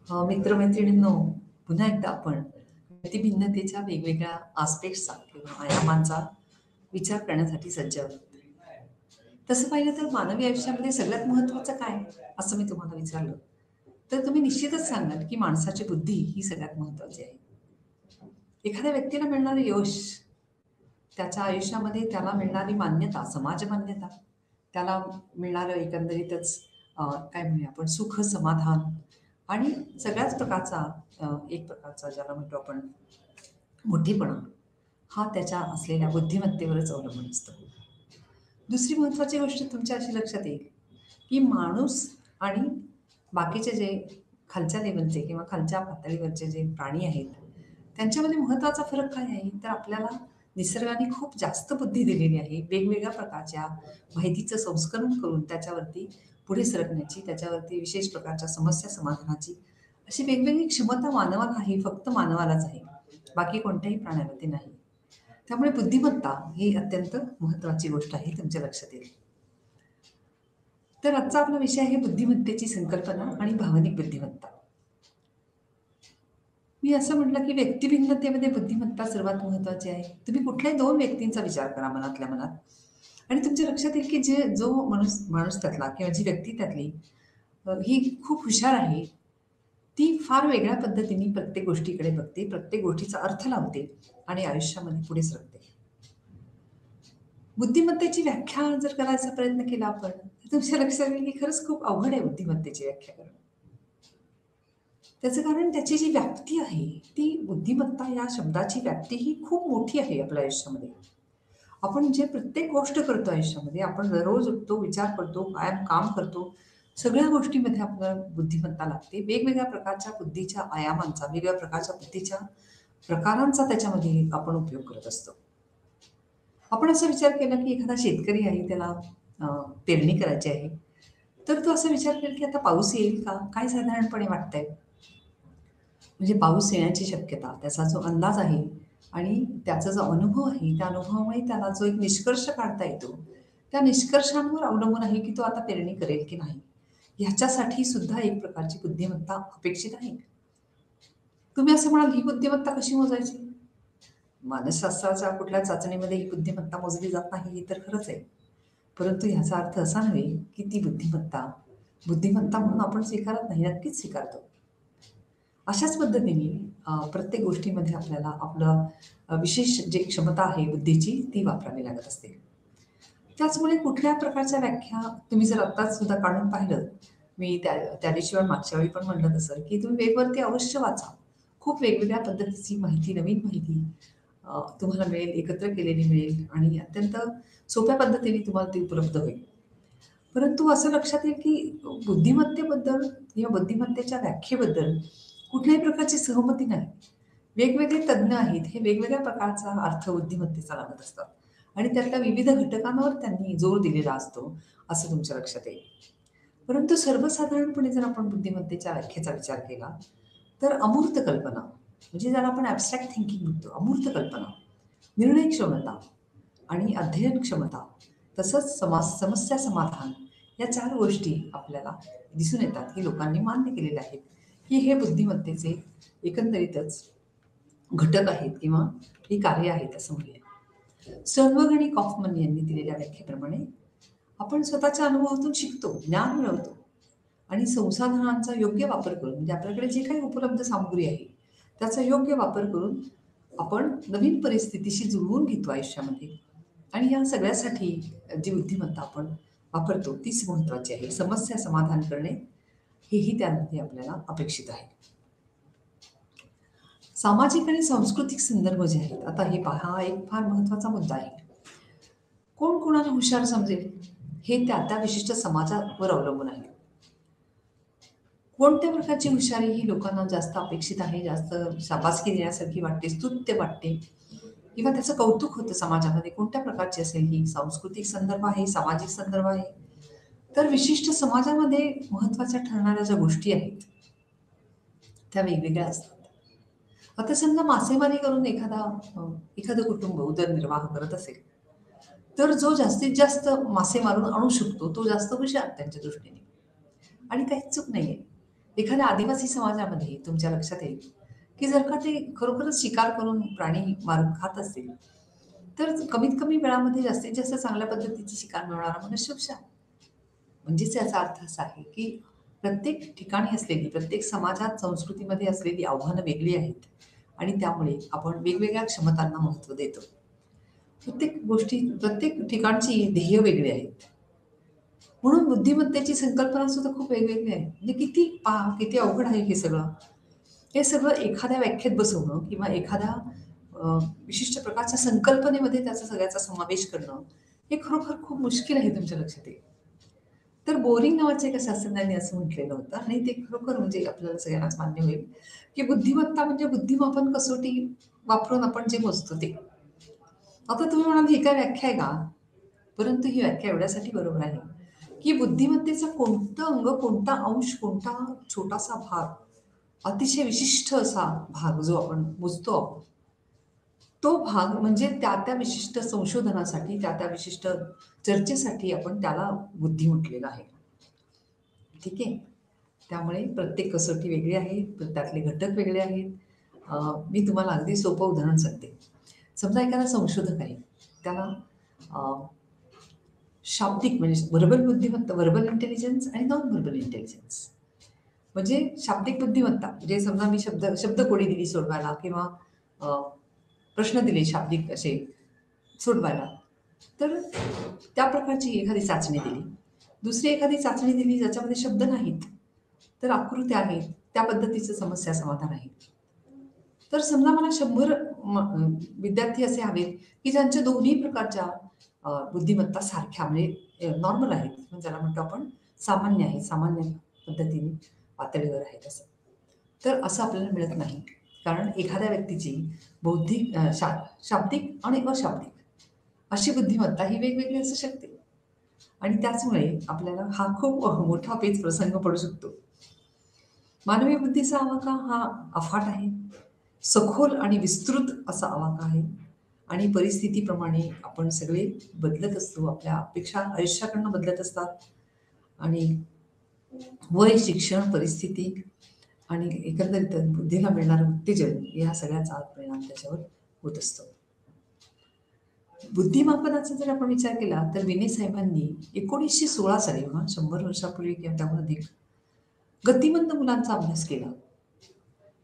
मित्रमैत्रिणींनो, पुन्हा एकदा आपण व्यक्तिभिन्नतेच्या वेगवेगळ्या आस्पेक्ट्सचा किंवा आयामांचा विचार करण्यासाठी सज्ज आहोत. तसं पाहिलं तर मानवी आयुष्यामध्ये सगळ्यात महत्त्वाचं काय? असं मी तुम्हाला विचारलं, तर तुम्ही निश्चितच सांगाल, की माणसाची बुद्धी ही सगळ्यात महत्त्वाची आहे. एखाद्या व्यक्तीला मिळणारं यश, त्याच्या आयुष्यामध्ये त्याला मिळणारी मान्यता, समाज मान्यता, त्याला मिळणारं एकंदरीतच काय म्हणूया आपण सुख, समाधान आणि सगळ्याच प्रकारचा एक प्रकारचा ज्याला म्हणतो आपण मोठेपणा, हा त्याच्या असलेल्या बुद्धिमत्तेवरच अवलंबून असतो. दुसरी महत्त्वाची गोष्ट तुमच्या अशी लक्षात येईल, की माणूस आणि बाकीचे जे खालच्या लेव्हलचे किंवा खालच्या पातळीवरचे जे प्राणी आहेत, त्यांच्यामध्ये महत्त्वाचा फरक काय आहे? तर आपल्याला निसर्गाने खूप जास्त बुद्धी दिलेली आहे. वेगवेगळ्या प्रकारच्या माहितीचं संस्करण करून त्याच्यावरती पुढे सरकण्याची, त्याच्यावरती विशेष प्रकारच्या समस्या समाधानाची, अशी वेगवेगळी क्षमता मानवाला आहे, फक्त मानवालाच आहे. बाकी कोणत्याही प्राण्यामध्ये नाही. त्यामुळे बुद्धिमत्ता ही अत्यंत महत्त्वाची गोष्ट आहे, तुमच्या लक्षात येईल. तर आजचा आपला विषय आहे बुद्धिमत्तेची संकल्पना आणि भावनिक बुद्धिमत्ता. मी असं म्हटलं, की व्यक्तिभिन्नतेमध्ये बुद्धिमत्ता सर्वात महत्त्वाची आहे. तुम्ही कुठल्याही 2 व्यक्तींचा विचार करा मनातल्या मनात आणि तुमच्या लक्षात येईल, की जो माणूस माणूस त्यातला किंवा जी व्यक्ती त्यातली ही खूप हुशार आहे. ती फार वेगळ्या पद्धतीने प्रत्येक गोष्टीकडे बघते, प्रत्येक गोष्टीचा अर्थ लावते आणि आयुष्यामध्ये पुढे सरकते. बुद्धिमत्तेची व्याख्या जर करायचा प्रयत्न केला आपण, तर तुमच्या लक्षात येईल, की खरंच खूप अवघड आहे बुद्धिमत्तेची व्याख्या करणं. त्याचं कारण त्याची जी व्याप्ती आहे, ती बुद्धिमत्ता या शब्दाची व्याप्ती ही खूप मोठी आहे आपल्या आयुष्यामध्ये. आपण जे प्रत्येक गोष्ट करतो आयुष्यामध्ये, आपण दररोज उठतो, विचार करतो, कायम काम करतो, सगळ्या गोष्टीमध्ये आपल्याला बुद्धिमत्ता लागते. वेगवेगळ्या प्रकारच्या बुद्धीच्या आयामांचा, वेगवेगळ्या प्रकारच्या बुद्धीच्या प्रकारांचा त्याच्यामध्ये आपण उपयोग करत असतो. आपण असा विचार केला, की एखादा शेतकरी आहे, त्याला पेरणी करायची आहे. तर तो असा विचार करेल, की आता पाऊस येईल का? काय साधारणपणे वाटतंय? म्हणजे पाऊस येण्याची शक्यता, त्याचा जो अंदाज आहे आणि त्याचा जो अनुभव आहे, त्या अनुभवामुळे त्याला जो एक निष्कर्ष काढता येतो, त्या निष्कर्षांवर अवलंबून आहे, की तो आता पेरणी करेल की नाही. ह्याच्यासाठी सुद्धा एक प्रकारची बुद्धिमत्ता अपेक्षित आहे. तुम्ही असं म्हणाल, ही बुद्धिमत्ता कशी मोजायची? मानसशास्त्राच्या कुठल्या चाचणीमध्ये ही बुद्धिमत्ता मोजली जात नाही, हे तर खरंच आहे. परंतु ह्याचा अर्थ असा नव्हे, की ती बुद्धिमत्ता, बुद्धिमत्ता म्हणून आपण स्वीकारत नाही, नक्कीच स्वीकारतो. अशाच पद्धतीने प्रत्येक गोष्टीमध्ये आपल्याला आपलं विशेष जी क्षमता आहे बुद्धीची, ती वापरावी लागत असते. त्याचमुळे कुठल्या प्रकारच्या व्याख्या तुम्ही जर आत्ताच सुद्धा काढून पाहिलं, मी त्या दिवशी मागच्या वेळी पण म्हटलं तसं, की तुम्ही वेबवरती अवश्य वाचा. खूप वेगवेगळ्या पद्धतीची माहिती, नवीन माहिती तुम्हाला मिळेल, एकत्र केलेली मिळेल आणि अत्यंत सोप्या पद्धतीने तुम्हाला ती उपलब्ध होईल. परंतु असं लक्षात येईल, की बुद्धिमत्तेबद्दल किंवा बुद्धिमत्तेच्या व्याख्येबद्दल कुठल्याही प्रकारची सहमती नाही. वेगवेगळे तज्ञ आहेत. हे वेगवेगळ्या प्रकारचा अर्थ बुद्धिमत्तेचा लावत असतात आणि त्यातल्या विविध घटकांवर त्यांनी जोर दिलेला असतो, असं तुमच्या लक्षात येईल. परंतु सर्वसाधारणपणे जर आपण बुद्धिमत्तेच्या व्याख्येचा विचार केला, तर अमूर्त कल्पना, म्हणजे ज्याला आपण ॲब्स्ट्रॅक्ट थिंकिंग म्हणतो, अमूर्त कल्पना, निर्णय क्षमता आणि अध्ययन क्षमता, तसंच समस्या समाधान या 4 गोष्टी आपल्याला दिसून येतात, की लोकांनी मान्य केलेल्या आहेत, की हे बुद्धिमत्तेचे एकंदरीतच घटक आहेत किंवा ही कार्य आहेत असं म्हणूया. स्टर्नबर्ग आणि कॉफमन यांनी दिलेल्या व्याख्येप्रमाणे आपण स्वतःच्या अनुभवातून शिकतो, ज्ञान मिळवतो आणि संसाधनांचा योग्य वापर करून म्हणजे आपल्याकडे जे काही उपलब्ध सामुग्री आहे, त्याचा योग्य वापर करून आपण नवीन परिस्थितीशी जुळवून घेतो आयुष्यामध्ये आणि या सगळ्यासाठी जी बुद्धिमत्ता आपण वापरतो तीच महत्त्वाची आहे. समस्या समाधान करणे हेही त्यामध्ये आपल्याला अपेक्षित आहे. सामाजिक आणि सांस्कृतिक संदर्भ जे आहेत, आता हे पहा हा एक फार महत्त्वाचा मुद्दा आहे. कोण कोणाला हुशार समजेल, हे त्या विशिष्ट समाजावर अवलंबून आहे. कोणत्या प्रकारची हुशारी ही लोकांना जास्त अपेक्षित आहे, जास्त शाबासकी देण्यासारखी वाटते, स्तुत्य वाटते किंवा त्याचं कौतुक होतं समाजामध्ये, कोणत्या प्रकारची असेल ही सांस्कृतिक संदर्भ आहे, सामाजिक संदर्भ आहे. तर विशिष्ट समाजामध्ये महत्त्वाच्या ठरणाऱ्या ज्या गोष्टी आहेत, त्या वेगवेगळ्या असतात. आता समजा मासेमारी करून एखादं कुटुंब उदरनिर्वाह करत असेल, तर जो जास्तीत जास्त मासे मारून आणू शकतो, तो जास्त हुशार त्यांच्या दृष्टीने आणि काहीच चूक नाहीये. एखाद्या आदिवासी समाजामध्ये तुमच्या लक्षात येईल, की जर का ते खरोखरच शिकार करून प्राणी मारून खात असतील, तर कमीत कमी वेळामध्ये जास्तीत जास्त चांगल्या पद्धतीची शिकार मिळवणारा मनुष्य हुशार. म्हणजेच याचा अर्थ असा आहे, की प्रत्येक ठिकाणी असलेली, प्रत्येक समाजात, संस्कृतीमध्ये असलेली आव्हानं वेगळी आहेत आणि त्यामुळे आपण वेगवेगळ्या क्षमतांना महत्त्व देतो. प्रत्येक ठिकाणची ध्येय वेगळी आहेत. म्हणून बुद्धिमत्तेची संकल्पना सुद्धा खूप वेगवेगळी आहे. म्हणजे किती अवघड आहे हे सगळं. हे सगळं एखाद्या व्याख्येत बसवणं किंवा एखाद्या विशिष्ट प्रकारच्या संकल्पनेमध्ये त्याचा सगळ्याचा समावेश करणं, हे खरोखर खूप मुश्किल आहे तुमच्या लक्षात येईल. तर बोरिंग नावाच्या एका शास्त्रज्ञांनी असं म्हटलेलं होतं आणि ते खरोखर म्हणजे आपल्याला सगळ्यांनाच मान्य होईल, की बुद्धिमत्ता म्हणजे बुद्धिमापन कसोटी वापरून आपण जे मोजतो ते. आता तुम्ही म्हणाल ही काय व्याख्या आहे का? परंतु ही व्याख्या एवढ्यासाठी बरोबर आहे, की बुद्धिमत्तेचा कोणतं अंग, कोणता अंश, कोणता छोटासा भाग, अतिशय विशिष्ट असा भाग जो आपण मोजतो आहोत, तो भाग म्हणजे त्या विशिष्ट संशोधनासाठी, त्या विशिष्ट चर्चेसाठी आपण त्याला बुद्धी म्हटलेलं आहे. ठीक आहे? त्यामुळे प्रत्येक कसोटी वेगळी आहे, त्यातले घटक वेगळे आहेत. मी तुम्हाला अगदी सोपं उदाहरण सांगते. समजा एखादा संशोधक आहे. त्याला अ, शाब्दिक म्हणजे व्हर्बल इंटेलिजन्स आणि नॉन व्हर्बल इंटेलिजन्स. म्हणजे शाब्दिक बुद्धिमत्ता म्हणजे समजा मी शब्दकोडी दिली सोडवायला किंवा अ, प्रश्न दिले शाब्दिक असे सोडवायला. तर त्या प्रकारची एखादी चाचणी दिली. दुसरी एखादी चाचणी दिली ज्याच्यामध्ये शब्द नाहीत, तर आकृत्या आहेत, त्या पद्धतीचं समस्या समाधान आहे. तर समजा मला 100 विद्यार्थी असे हवेत, की ज्यांच्या दोन्ही प्रकारच्या बुद्धिमत्ता सारख्या म्हणजे नॉर्मल आहेत. म्हणजे ज्याला म्हणतो आपण सामान्य आहे, सामान्य पद्धतीने पातळीवर आहेत असं. तर असं आपल्याला मिळत नाही. कारण एखाद्या व्यक्तीची बौद्धिक शाब्दिक आणि अशाब्दिक अशी बुद्धिमत्ता ही वेगवेगळी असू शकते. आणि त्याचमुळे आपल्याला हा खूप मोठा पेच प्रसंग पडू शकतो. मानवी बुद्धीचा आवाका हा अफाट आहे. सखोल आणि विस्तृत असा आवाका आहे आणि परिस्थितीप्रमाणे आपण सगळे बदलत असतो. आपल्या अपेक्षा आयुष्याकडनं बदलत असतात आणि वय, शिक्षण, परिस्थिती आणि एकंदरीत बुद्धीला मिळणारं उत्तेजन या सगळ्याचा परिणाम त्याच्यावर होत असतो. बुद्धिमापनाचा जर आपण विचार केला तर विनय साहेबांनी 1916 साली 100 वर्षापूर्वी किंवा त्याहून अधिक गतिमंद मुलांचा अभ्यास केला.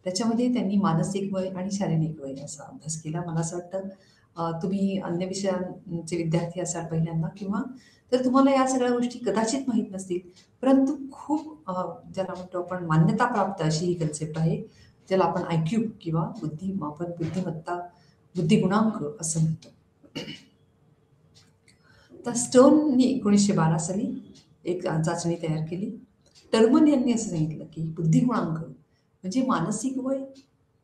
त्याच्यामध्ये त्यांनी मानसिक वय आणि शारीरिक वय असा अभ्यास केला. मला असं वाटतं तुम्ही अन्य विषयांचे विद्यार्थी असाल पहिल्यांदा किंवा तर तुम्हाला या सगळ्या गोष्टी कदाचित माहीत नसतील. परंतु खूप ज्याला म्हणतो आपण मान्यता प्राप्त अशी ही कन्सेप्ट आहे. ज्याला आपण आयक्यू किंवा बुद्धिमापन, बुद्धिमत्ता, बुद्धिगुणांक असं म्हणतो. तर स्टर्ननी 1912 साली एक चाचणी तयार केली. टर्मन यांनी असं सांगितलं, की बुद्धिगुणांक म्हणजे मानसिक वय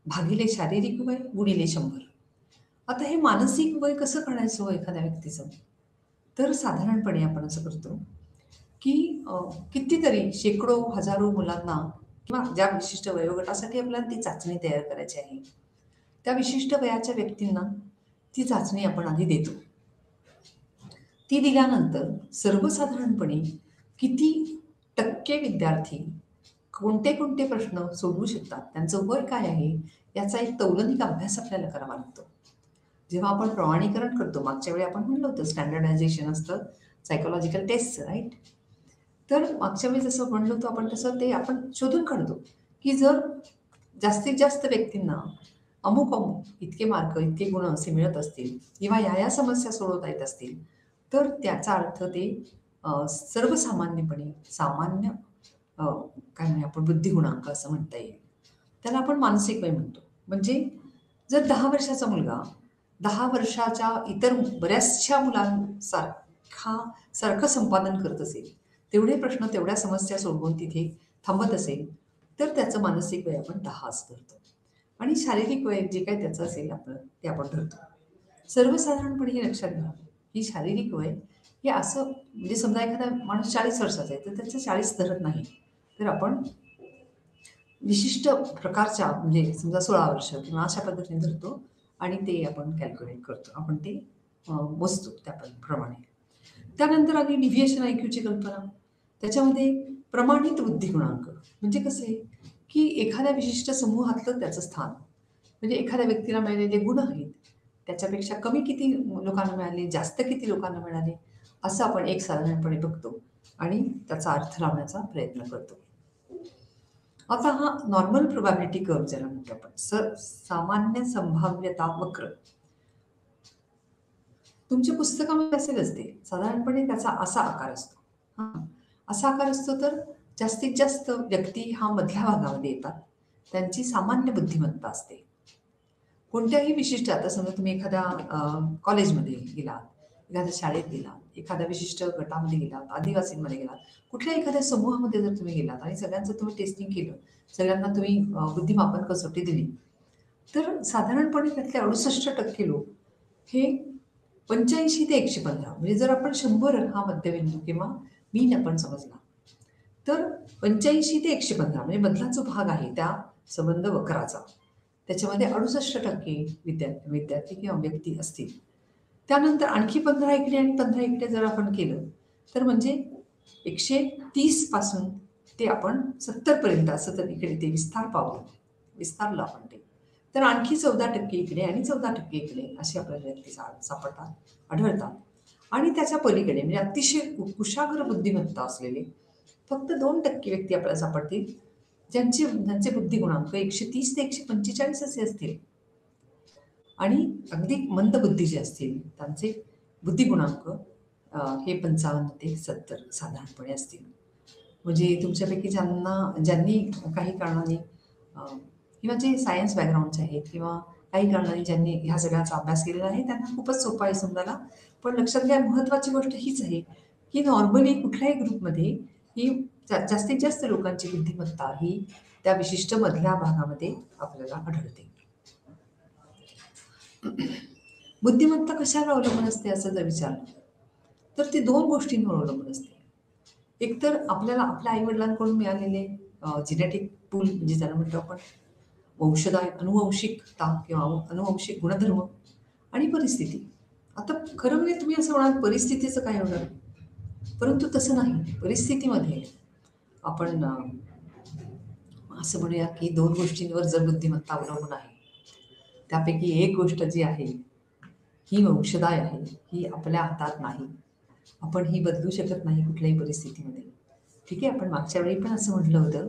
भागिले शारीरिक वय गुणिले 100. आता हे मानसिक वय कसं काढायचं हो एखाद्या व्यक्तीचं? तर साधारणपणे आपण असं करतो, की कितीतरी शेकडो, हजारो मुलांना किंवा ज्या विशिष्ट वयोगटासाठी आपल्याला ती चाचणी तयार करायची आहे, त्या विशिष्ट वयाच्या व्यक्तींना ती चाचणी आपण आधी देतो. ती दिल्यानंतर सर्वसाधारणपणे किती टक्के विद्यार्थी कोणते प्रश्न सोडवू शकतात, त्यांचं वय काय आहे, याचा एक तौलनिक अभ्यास आपल्याला करावा लागतो. जेव्हा आपण प्रमाणीकरण करतो, मागच्या वेळी आपण म्हणलं होतं स्टँडर्डायझेशन असतं सायकॉलॉजिकल टेस्टचं राईट? तर मागच्या वेळी जसं म्हणलो होतो आपण तसं ते आपण शोधून काढतो, की जर जास्तीत जास्त व्यक्तींना अमुक इतके मार्क, इतके गुण असे मिळत असतील किंवा ह्या समस्या सोडवता येत असतील, तर त्याचा अर्थ ते सर्वसामान्यपणे सामान्य अ, काय म्हणूया आपण बुद्धिगुणांक असं म्हणता येईल. त्याला आपण मानसिक वय म्हणतो. म्हणजे जर 10 वर्षाचा मुलगा 10 वर्षाच्या इतर बऱ्याचशा सारखं संपादन करत असेल, तेवढे प्रश्न, तेवढ्या समस्या सोडवून तिथे थांबत असेल, तर त्याचं मानसिक वय आपण 10 असं धरतो. आणि शारीरिक वय जे काही त्याचं असेल आपलं, ते आपण धरतो. सर्वसाधारणपणे हे लक्षात घ्या, की शारीरिक वय हे असं म्हणजे समजा एखादा माणूस 40 वर्षाचा आहे, तर त्याचं 40 धरत नाही. तर आपण विशिष्ट प्रकारच्या म्हणजे समजा 16 वर्ष किंवा अशा पद्धतीने धरतो आणि ते आपण कॅल्क्युलेट करतो. आपण ते मोजतो त्या प्रमाणे. त्यानंतर आली डिव्हिएशन आयक्यूची कल्पना. त्याच्यामध्ये प्रमाणित बुद्धी गुणांक म्हणजे कसे, की एखाद्या विशिष्ट समूहातलं त्याचं स्थान, म्हणजे एखाद्या व्यक्तीला मिळालेले गुण आहेत, त्याच्यापेक्षा कमी किती लोकांना मिळाले, जास्त किती लोकांना मिळाले, असं आपण एक साधारणपणे बघतो आणि त्याचा अर्थ लावण्याचा प्रयत्न करतो. आता हा नॉर्मल प्रोबॅबिलिटी कर्व ज्याला म्हणतो आपण, सामान्य संभाव्यता वक्र, तुमच्या पुस्तकामध्ये असेलच ते. साधारणपणे त्याचा असा आकार असतो. हां. असा आकार असतो तर जास्तीत जास्त व्यक्ती हा मधल्या भागामध्ये येतात. त्यांची सामान्य बुद्धिमत्ता असते. कोणत्याही विशिष्ट आता समजा तुम्ही एखाद्या कॉलेजमध्ये गेलात, एखाद्या शाळेत गेलात, एखाद्या विशिष्ट गटामध्ये गेलात, आदिवासींमध्ये गेलात, कुठल्याही एखाद्या समूहामध्ये जर तुम्ही गेलात आणि सगळ्यांचं तुम्ही टेस्टिंग केलं, सगळ्यांना तुम्ही बुद्धिमापन कसोटी दिली, तर साधारणपणे त्यातले 68% लोक हे 85 ते 115 म्हणजे जर आपण 100 हा मध्यबिंदू किंवा मीन आपण समजला, तर 85 ते 115 म्हणजे मधला जो भाग आहे त्या संबंध वक्राचा, त्याच्यामध्ये 68% विद्यार्थी किंवा व्यक्ती असतील. त्यानंतर आणखी 15 इकडे आणि 15 इकडे जर आपण केलं, तर म्हणजे 130 पासून ते आपण 70 पर्यंत असं तर इकडे ते विस्तारलं आपण ते. तर आणखी 14% इकडे आणि 14% इकडे असे आपल्याला व्यक्ती सापडतात, आढळतात. आणि त्याच्या पलीकडे म्हणजे अतिशय कुशाग्र बुद्धिमत्ता असलेले फक्त 2% व्यक्ती आपल्याला सापडतील, ज्यांचे बुद्धी गुणांक 130 ते 145 असे असतील. आणि अगदी मंद बुद्धीचे असतील, त्यांचे बुद्धी गुणांक हे 55 ते 70 साधारणपणे असतील. म्हणजे तुमच्यापैकी ज्यांनी काही कारणाने किंवा जे सायन्स बॅकग्राऊंडचे आहेत किंवा काही कारणाने ज्यांनी ह्या सगळ्याचा अभ्यास केलेला आहे, त्यांना खूपच सोपं आहे समजायला. पण लक्षात घ्या, महत्त्वाची गोष्ट हीच आहे, की नॉर्मली कुठल्याही ग्रुपमध्ये ही जास्तीत जास्त लोकांची बुद्धिमत्ता ही त्या विशिष्ट मधल्या भागामध्ये आपल्याला आढळते. बुद्धिमत्ता कशावर अवलंबून असते असं जर विचारलं, तर ती 2 गोष्टींवर अवलंबून असते. एकतर आपल्याला आपल्या आई-वडिलांकडून मिळालेले जेनेटिक पूल म्हणजे ज्याला म्हणतो आपण अनुवंशिकता किंवा अनुवंशिक गुणधर्म आणि परिस्थिती. आता खरं म्हणजे तुम्ही असं म्हणाल परिस्थितीचं काय होणार? परंतु तसं नाही. परिस्थितीमध्ये आपण असं म्हणूया की 2 गोष्टींवर जर बुद्धिमत्ता अवलंबून आहे. त्यापैकी एक गोष्ट जी आहे, ही वंशदाय आहे. ही आपल्या हातात नाही. आपण ही बदलू शकत नाही कुठल्याही परिस्थितीमध्ये. ठीक आहे, आपण मागच्या वेळी पण असं म्हटलं होतं,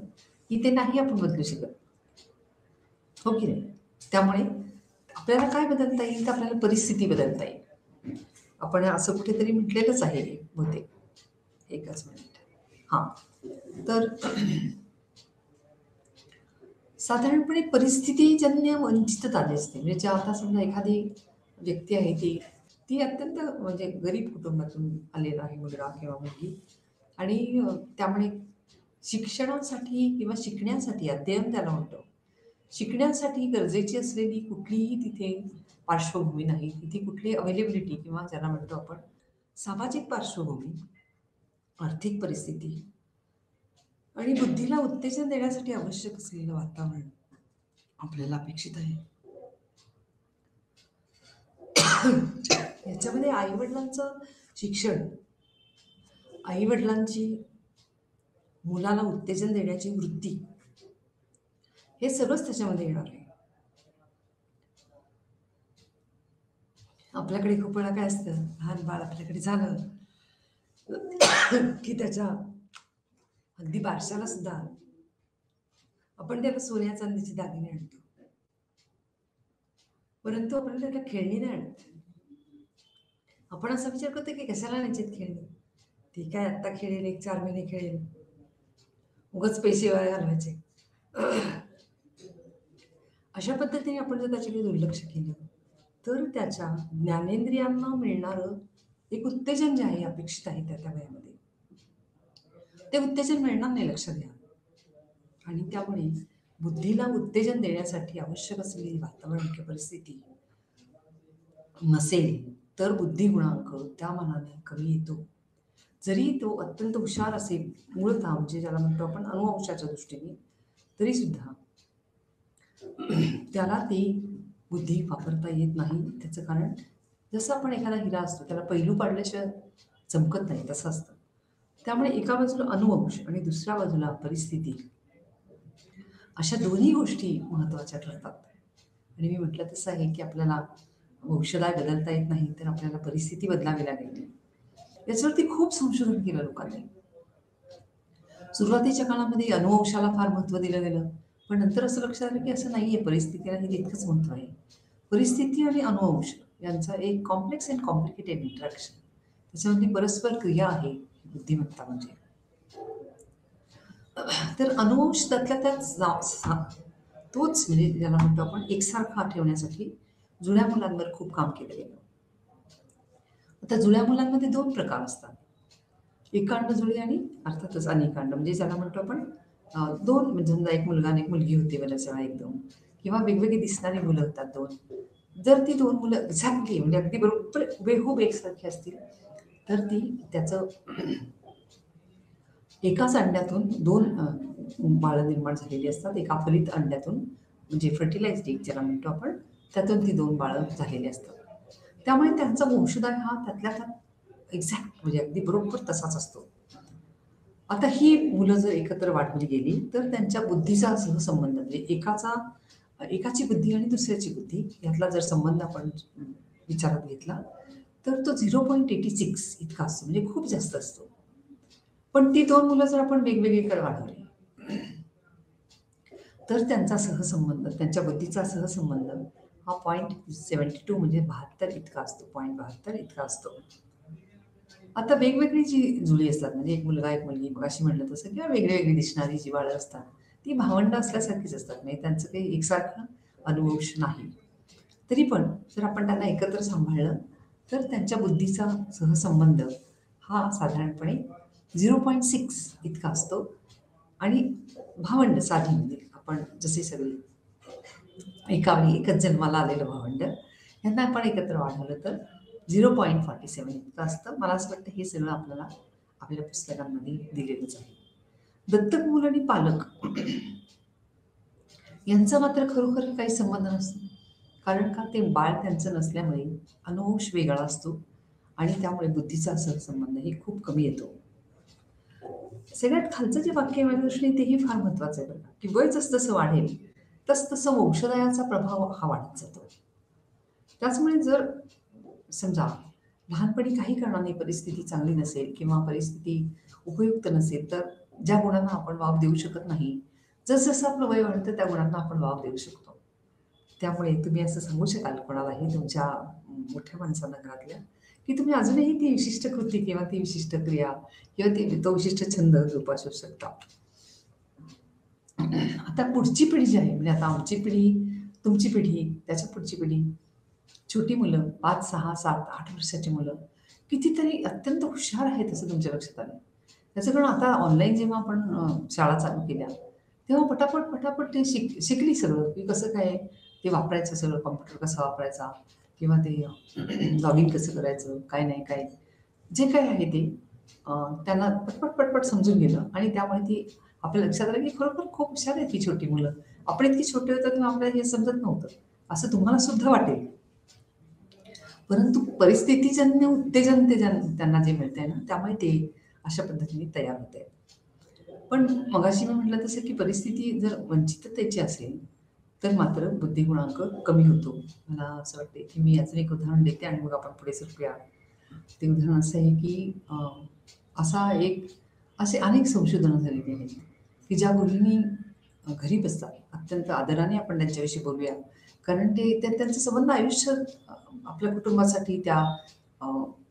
की ते नाही आपण बदलू शकत. हो की नाही? त्यामुळे आपल्याला काय बदलता येईल? तर आपल्याला परिस्थिती बदलता येईल. आपण असं कुठेतरी म्हटलेलंच आहे बहुतेक. एकच मिनिट. हां. तर साधारणपणे परिस्थितीजन्य वंचितता जी असते, म्हणजे आता समजा एखादी व्यक्ती आहे ती अत्यंत म्हणजे गरीब कुटुंबातून आलेला आहे मुलगा किंवा मुलगी आणि त्यामुळे शिक्षणासाठी किंवा शिकण्यासाठी अध्ययन त्याला म्हणतो. शिकण्यासाठी गरजेची असलेली कुठलीही तिथे पार्श्वभूमी नाही. तिथे कुठली अवेलेबिलिटी किंवा ज्याला म्हणतो आपण सामाजिक पार्श्वभूमी, आर्थिक परिस्थिती आणि बुद्धीला उत्तेजन देण्यासाठी आवश्यक असलेलं वातावरण आपल्याला अपेक्षित आहे. याच्यामध्ये आईवडिलांचं शिक्षण, आईवडिलांची मुलाला उत्तेजन देण्याची वृत्ती, हे सगळंच त्याच्यामध्ये येणार आहे. आपल्याकडे खूप वेळा काय असतं, लहान बाळ आपल्याकडे झालं की त्याच्या अगदी बारशाला सुद्धा आपण त्याला सोन्या चांदीचे दागिने आणतो, परंतु आपण त्याला खेळणी नाही आणत. आपण असा विचार करतो की कशाला आणायचीत खेळणी, ती काय आत्ता खेळेल, 1-4 महिने खेळेल, उगाच पैसे वाया घालवायचे. अशा पद्धतीने आपण जर त्याच्याकडे दुर्लक्ष केलं, तर त्याच्या ज्ञानेंद्रियांना मिळणारं एक उत्तेजन जे आहे अपेक्षित आहे त्या वयामध्ये, ते उत्तेजन मिळणार नाही, लक्षात घ्या. आणि त्यामुळे बुद्धीला उत्तेजन देण्यासाठी आवश्यक असलेली वातावरण किंवा परिस्थिती नसेल, तर बुद्धी गुणांक त्या मानाने कमी येतो. जरी तो अत्यंत हुशार असेल मूळतः, म्हणजे ज्याला म्हणतो आपण अनुवंशाच्या दृष्टीने, तरी सुद्धा त्याला ती बुद्धी वापरता येत नाही. त्याचं कारण जसं आपण एखादा हिरा असतो त्याला पैलू पाडल्याशिवाय चमकत नाही, तसं असतं. त्यामुळे एका बाजूला अनुवंश आणि दुसऱ्या बाजूला परिस्थिती, अशा दोन्ही गोष्टी महत्त्वाच्या ठरतात. आणि मी म्हटलं तसं आहे, की आपल्याला वंशजात बदलता येत नाही, तर आपल्याला परिस्थिती बदलावी लागेल. याच्यावरती खूप संशोधन केलं लोकांनी. सुरुवातीच्या काळामध्ये अनुवंशाला फार महत्त्व दिलं गेलं. पण नंतर असं लक्षात आलं, की असं नाहीये. परिस्थितीलाही तितकंच महत्त्व आहे. परिस्थिती आणि अनुवंश यांचा एक कॉम्प्लेक्स अँड कॉम्प्लिकेटेड इंटरॅक्शन. त्याच्यामधली परस्पर क्रिया आहे बुद्धिमत्ता म्हणजे. तर अनुवंश त्यातल्या त्यात तोच म्हणजे ज्याला म्हणतो आपण एकसारखा ठेवण्यासाठी जुन्या मुलांवर खूप काम केलं गेलं. आता जुळ्या मुलांमध्ये 2 प्रकार असतात. एकांड जुळी आणि अर्थातच अनेकांड म्हणजे ज्याला म्हणतो आपण 2 म्हणजे समजा एक मुलगा आणि एक मुलगी होती बऱ्याच वेळा एकदम किंवा वेगवेगळी दिसणारी मुलं होतात 2. जर ती 2 मुलं एक्झॅक्टली म्हणजे अगदी बरोबर हुबेहूब एकसारखी असतील, तर ती त्याचं एकाच अंड्यातून 2 बाळं निर्माण झालेली असतात. एका फलित अंड्यातून म्हणजे फर्टिलाइज्ड एग ज्याला म्हणतो आपण, त्यातून ती 2 बाळं झालेली असतात. त्यामुळे त्यांचा वंशदाय हा त्यातल्या त्यात एक्झॅक्ट म्हणजे अगदी बरोबर तसाच असतो. आता ही मुलं जर एकत्र वाढवली गेली, तर त्यांच्या बुद्धीचा सहसंबंध म्हणजे एकाची बुद्धी आणि दुसऱ्याची बुद्धी यातला जर संबंध आपण विचारात घेतला, तर तो 0.86 इतका असतो म्हणजे खूप जास्त असतो. पण ती 2 मुलं जर आपण वेगवेगळीकडे वाढवली, तर त्यांचा सहसंबंध, त्यांच्या बुद्धीचा सहसंबंध हा 0.72 म्हणजे 72 इतका असतो. 0.72 इतका असतो. आता वेगवेगळी जी जुळी असतात म्हणजे एक मुलगा, एक मुलगी मगाशी म्हटलं तसं किंवा वेगळी दिसणारी जी बाळं असतात, ती भावंड असल्यासारखीच असतात. म्हणजे त्यांचं काही एकसारखं अनुवंश नाही. तरी पण जर आपण त्यांना एकत्र सांभाळलं, तर त्यांच्या बुद्धीचा सहसंबंध हा साधारणपणे 0.6 इतका असतो आणि भावंड साधी म्हणजे आपण जसे सगळे एका वेळी एकच जन्माला आलेलं भावंड यांना आपण एकत्र वाढवलं तर 0.47 इतकं असतं. मला असं वाटतं हे सगळं आपल्याला आपल्या पुस्तकांमध्ये दिलेलंच आहे. दत्तक मूल आणि पालक यांचा मात्र खरोखर काही संबंध नसतो. कारण का ते बाळ त्यांचं नसल्यामुळे अनुवंश वेगळा असतो आणि त्यामुळे बुद्धीचा सहसंबंधही खूप कमी येतो. सगळ्यात खालचं जे वाक्य आहे माझ्या दृष्टीने तेही फार महत्वाचं आहे बरं का, की वय जसं वाढेल तसं वंशजाचा प्रभाव हा वाढत जातो. त्याचमुळे जर समजा लहानपणी काही कारणाने परिस्थिती चांगली नसेल किंवा परिस्थिती उपयुक्त नसेल, तर ज्या गुणांना आपण वाव देऊ शकत नाही, जसं आपलं वय वाढतं त्या गुणांना आपण वाव देऊ शकतो. त्यामुळे तुम्ही असं सांगू शकाल कोणालाही तुमच्या मोठ्या माणसांना घरातल्या, की तुम्ही अजूनही ती विशिष्ट कृती किंवा ती विशिष्ट क्रिया किंवा तो विशिष्ट छंद जोपासू शकता. आता पुढची पिढी जी आहे म्हणजे आता आमची पिढी, तुमची पिढी, त्याच्या पुढची पिढी, छोटी मुलं 5, 6, 7, 8 वर्षाची मुलं कितीतरी अत्यंत हुशार आहेत असं तुमच्या लक्षात आलं. त्याचं कारण आता ऑनलाईन जेव्हा आपण शाळा चालू केल्या, तेव्हा पटापट ते शिकली सगळं, की कसं काय ते वापरायचं सगळं कॉम्प्युटर कसा वापरायचा किंवा ते लॉग इन कसं करायचं, काय नाही काय. जे काही आहे ते त्यांना पटपट समजून गेलं आणि त्यामुळे ती आपल्या लक्षात आलं, की खरोखर खूप हुशार आहेत ही छोटी मुलं. आपण इतकी छोटे होतो तेव्हा आपल्याला हे समजत नव्हतं. असं तुम्हाला सुद्धा वाटेल. परंतु परिस्थितीजन्य उत्तेजन त्यांना जे मिळतंय ना, त्यामुळे ते अशा पद्धतीने तयार होतंय. पण मगाशी मी म्हटलं तसं, की परिस्थिती जर वंचिततेची असेल, तर मात्र बुद्धिगुणांक कमी होतो. मला असं वाटतंय, की मी याचं एक उदाहरण देते आणि मग आपण पुढे सरूया. ते उदाहरण असं आहे, की असा एक असे अनेक संशोधनं झालेली आहेत, की ज्या गृहिणी घरी बसतात. अत्यंत आदराने आपण त्यांच्याविषयी बोलूया. कारण त्यांचा संबंध आयुष्य आपल्या कुटुंबासाठी त्या अ,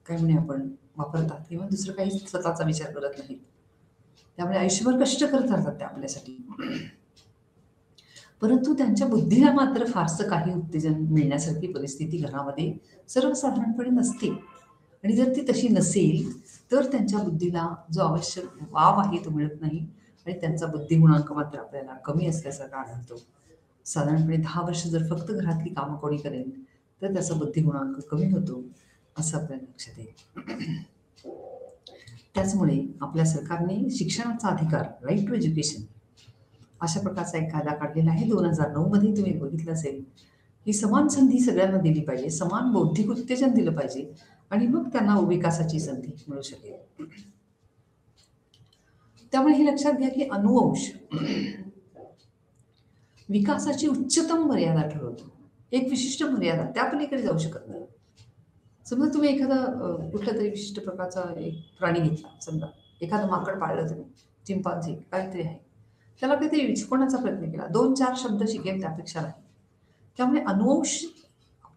काय म्हणूया आपण वापरतात किंवा दुसरं काही स्वतःचा विचार करत नाहीत. त्यामुळे आयुष्यभर कष्ट करत राहतात त्या आपल्यासाठी. परंतु त्यांच्या बुद्धीला मात्र फारसं काही उत्तेजन मिळण्यासारखी परिस्थिती घरामध्ये सर्वसाधारणपणे नसते. आणि जर ती तशी नसेल, तर त्यांच्या बुद्धीला जो आवश्यक वाव आहे तो मिळत नाही आणि त्यांचा बुद्धिगुणांक मात्र आपल्याला कमी असल्यासारखा आढळतो. साधारणपणे 10 वर्ष जर फक्त घरातली कामं कोणी करेल, तर त्याचा बुद्धिगुणांक कमी होतो, असं आपल्याला लक्षात येईल. त्याचमुळे आपल्या सरकारने शिक्षणाचा अधिकार, राईट टू एज्युकेशन अशा प्रकारचा एक कायदा काढलेला आहे 2009 मध्ये तुम्ही बघितलं असेल, ही समान संधी सगळ्यांना दिली पाहिजे, समान बौद्धिक उत्तेजन दिलं पाहिजे आणि मग त्यांना विकासाची संधी मिळू शकेल. त्यामुळे हे लक्षात घ्या की अनुवंश विकासाची उच्चतम मर्यादा ठरवतो. एक विशिष्ट मर्यादा, त्या पलीकडे जाऊ शकत नाही. समजा तुम्ही एखादा कुठला तरी विशिष्ट प्रकारचा एक प्राणी घेतला, समजा एखादं माकड पाळलं तुम्ही, चिंपांझी काहीतरी आहे, त्याला काहीतरी शिकवण्याचा प्रयत्न केला, 2-4 शब्द शिकेल त्यापेक्षा नाही. त्यामुळे अनुवंश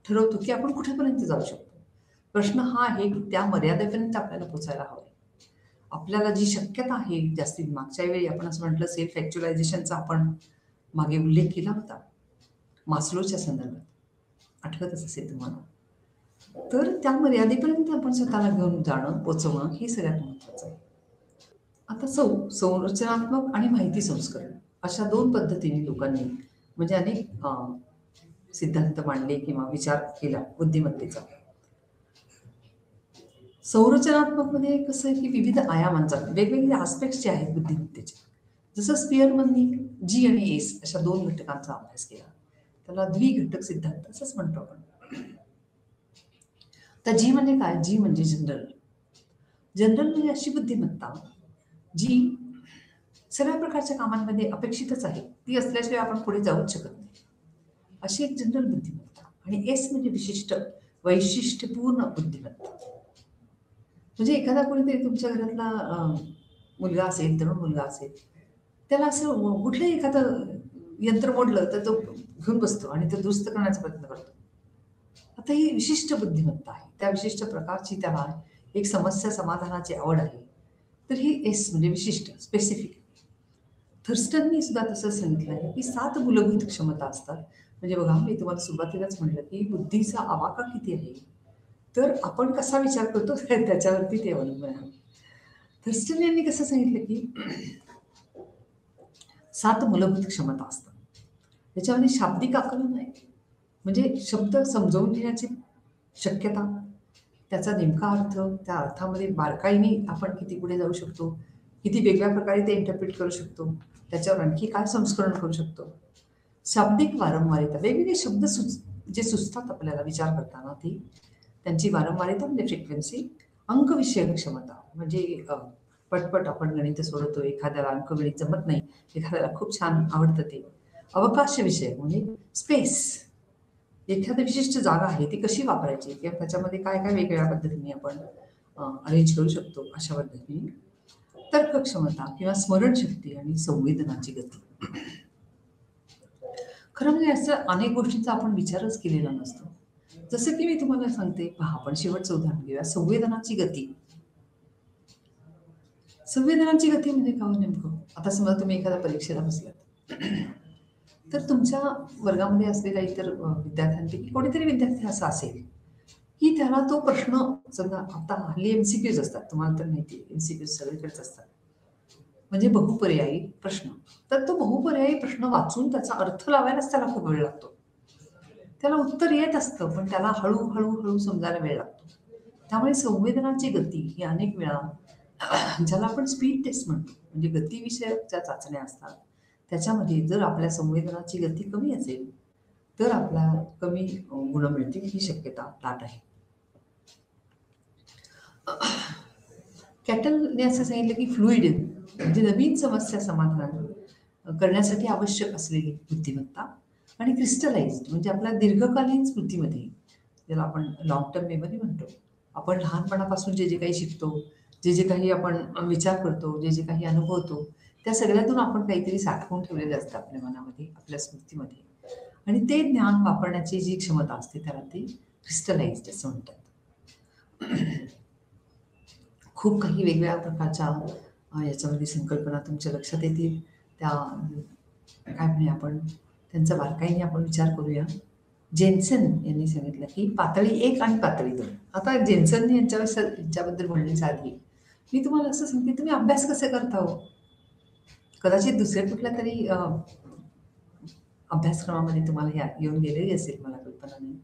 ठरवतो की आपण कुठेपर्यंत जाऊ शकतो. प्रश्न हा आहे की त्या मर्यादेपर्यंत आपल्याला पोचायला हवं. आपल्याला जी शक्यता आहे जास्तीत, मागच्या वेळी आपण असं म्हटलं सेल्फ ॲक्च्युलायझेशनचा आपण मागे उल्लेख केला होता मास्लोच्या संदर्भात, आठवतच असेल तुम्हाला. तर त्या मर्यादेपर्यंत आपण स्वतःला घेऊन जाणं, पोचवणं हे सगळ्यात महत्त्वाचं आहे. आता संरचनात्मक आणि माहिती संस्करण अशा 2 पद्धतीने लोकांनी म्हणजे अनेक सिद्धांत मांडले किंवा विचार केला बुद्धिमत्तेचा. संरचनात्मक मध्ये कसं आहे की विविध आयामांचा, वेगवेगळे आस्पेक्ट्स जे आहेत बुद्धिमत्तेचे, जसं स्पियरमननी जी आणि एस अशा 2 घटकांचा अभ्यास केला, त्याला द्विघटक सिद्धांत असंच म्हणतो आपण. तर जी म्हणजे काय? जी म्हणजे जनरल. जनरल म्हणजे अशी बुद्धिमत्ता जी सगळ्या प्रकारच्या कामांमध्ये अपेक्षितच आहे, ती असल्याशिवाय आपण पुढे जाऊच शकत नाही, अशी एक जनरल बुद्धिमत्ता. आणि एस म्हणजे विशिष्ट वैशिष्ट्यपूर्ण बुद्धिमत्ता. म्हणजे एखादा कोणीतरी तुमच्या घरातला मुलगा असेल, तरुण मुलगा असेल, त्याला असं कुठलंही एखादं यंत्र मोडलं तर तो घेऊन बसतो आणि ते दुरुस्त करण्याचा प्रयत्न करतो. आता ही विशिष्ट बुद्धिमत्ता आहे, त्या विशिष्ट प्रकारची त्याला एक समस्या समाधानाची आवड आहे. तर ही एस म्हणजे विशिष्ट, स्पेसिफिक. थर्स्टननी सुद्धा तसं सांगितलं आहे की 7 मूलभूत क्षमता असतात. म्हणजे बघा, मी तुम्हाला सुरुवातीलाच म्हटलं की बुद्धीचा आवाका किती आहे, तर आपण कसा विचार करतो त्याच्यावरती ते अवलंबून आहे. थर्स्टन यांनी कसं सांगितलं की 7 मूलभूत क्षमता असतात. त्याच्यामध्ये शाब्दिक आकलन आहे, म्हणजे शब्द समजावून घेण्याची शक्यता, त्याचा नेमका अर्थ, त्या अर्थामध्ये बारकाईने आपण किती पुढे जाऊ शकतो, किती वेगळ्या प्रकारे ते इंटरप्रिट करू शकतो, त्याच्यावर आणखी काय संस्करण करू शकतो. शाब्दिक वारंवारिता, वेगवेगळे शब्द जे सुचतात आपल्याला विचार करताना, ती त्यांची वारंवारिता म्हणजे फ्रिक्वेन्सी. अंकविषयक क्षमता म्हणजे पटपट आपण गणित सोडवतो, एखाद्याला अंकगणित जमत नाही, एखाद्याला खूप छान आवडतं ते. अवकाश विषयक म्हणजे स्पेस, एखादी विशिष्ट जागा आहे ती कशी वापरायची किंवा त्याच्यामध्ये काय काय वेगवेगळ्या पद्धतीने आपण अरेंज करू शकतो अशा पद्धतीने. तर्कक्षमता किंवा स्मरणशक्ती आणि संवेदनाची गती. खरं म्हणजे असं अनेक गोष्टींचा आपण विचारच केलेला नसतो. जसं की मी तुम्हाला सांगते, पहा, आपण शेवटचं उदाहरण घेऊया, संवेदनाची गती. संवेदनाची गती म्हणजे काय नेमकं? आता समजा तुम्ही एखाद्या परीक्षेला बसलात, तर तुमच्या वर्गामध्ये असलेल्या इतर विद्यार्थ्यांपैकी कोणीतरी विद्यार्थी असा असेल की त्याला तो प्रश्न, समजा आता हल्ली एमसीक्यूज असतात, तुम्हाला तर माहिती आहे एमसीक्यूज सगळीकडेच असतात, म्हणजे बहुपर्यायी प्रश्न. तर तो बहुपर्यायी प्रश्न वाचून त्याचा अर्थ लावायलाच त्याला खूप वेळ लागतो. त्याला उत्तर येत असतं, पण त्याला हळूहळू हळू समजायला वेळ लागतो. त्यामुळे संवेदनाची गती ही अनेक वेळा ज्याला आपण स्पीड टेस्ट म्हणतो, म्हणजे गतीविषयक ज्या चाचण्या असतात, त्याच्यामध्ये जर आपल्या संवेदनाची गती कमी असेल तर आपल्याला कमी गुण मिळतील ही शक्यता दाट आहे. कॅटलने असं सांगितलं की फ्लुइड म्हणजे नवीन समस्या समाधान करण्यासाठी आवश्यक असलेली बुद्धिमत्ता, आणि क्रिस्टलाइज्ड म्हणजे आपल्या दीर्घकालीन स्मृतीमध्ये, ज्याला आपण लॉंग टर्म मेमरी म्हणतो. आपण लहानपणापासून जे जे काही शिकतो, जे जे काही आपण विचार करतो, जे जे काही अनुभवतो, त्या सगळ्यातून आपण काहीतरी साठवून ठेवलेलं असतं आपल्या मनामध्ये, आपल्या स्मृतीमध्ये, आणि ते ज्ञान वापरण्याची जी क्षमता असते त्याला ते क्रिस्टलाइज्ड असं म्हणतात. खूप काही वेगवेगळ्या प्रकारच्या याच्यामध्ये संकल्पना तुमच्या लक्षात येतील. त्या काय म्हणे आपण त्यांचा बारकाईने आपण विचार करूया. जेन्सन यांनी सांगितलं की पातळी 1 आणि पातळी 2. आता जेन्सन यांच्याबद्दल बोलण्याच्या आधी मी तुम्हाला असं सांगते, तुम्ही अभ्यास कसे करता हो? कदाचित दुसऱ्या कुठल्या तरी अभ्यासक्रमामध्ये तुम्हाला ह्या येऊन गेलेली असेल, मला कल्पना नाही.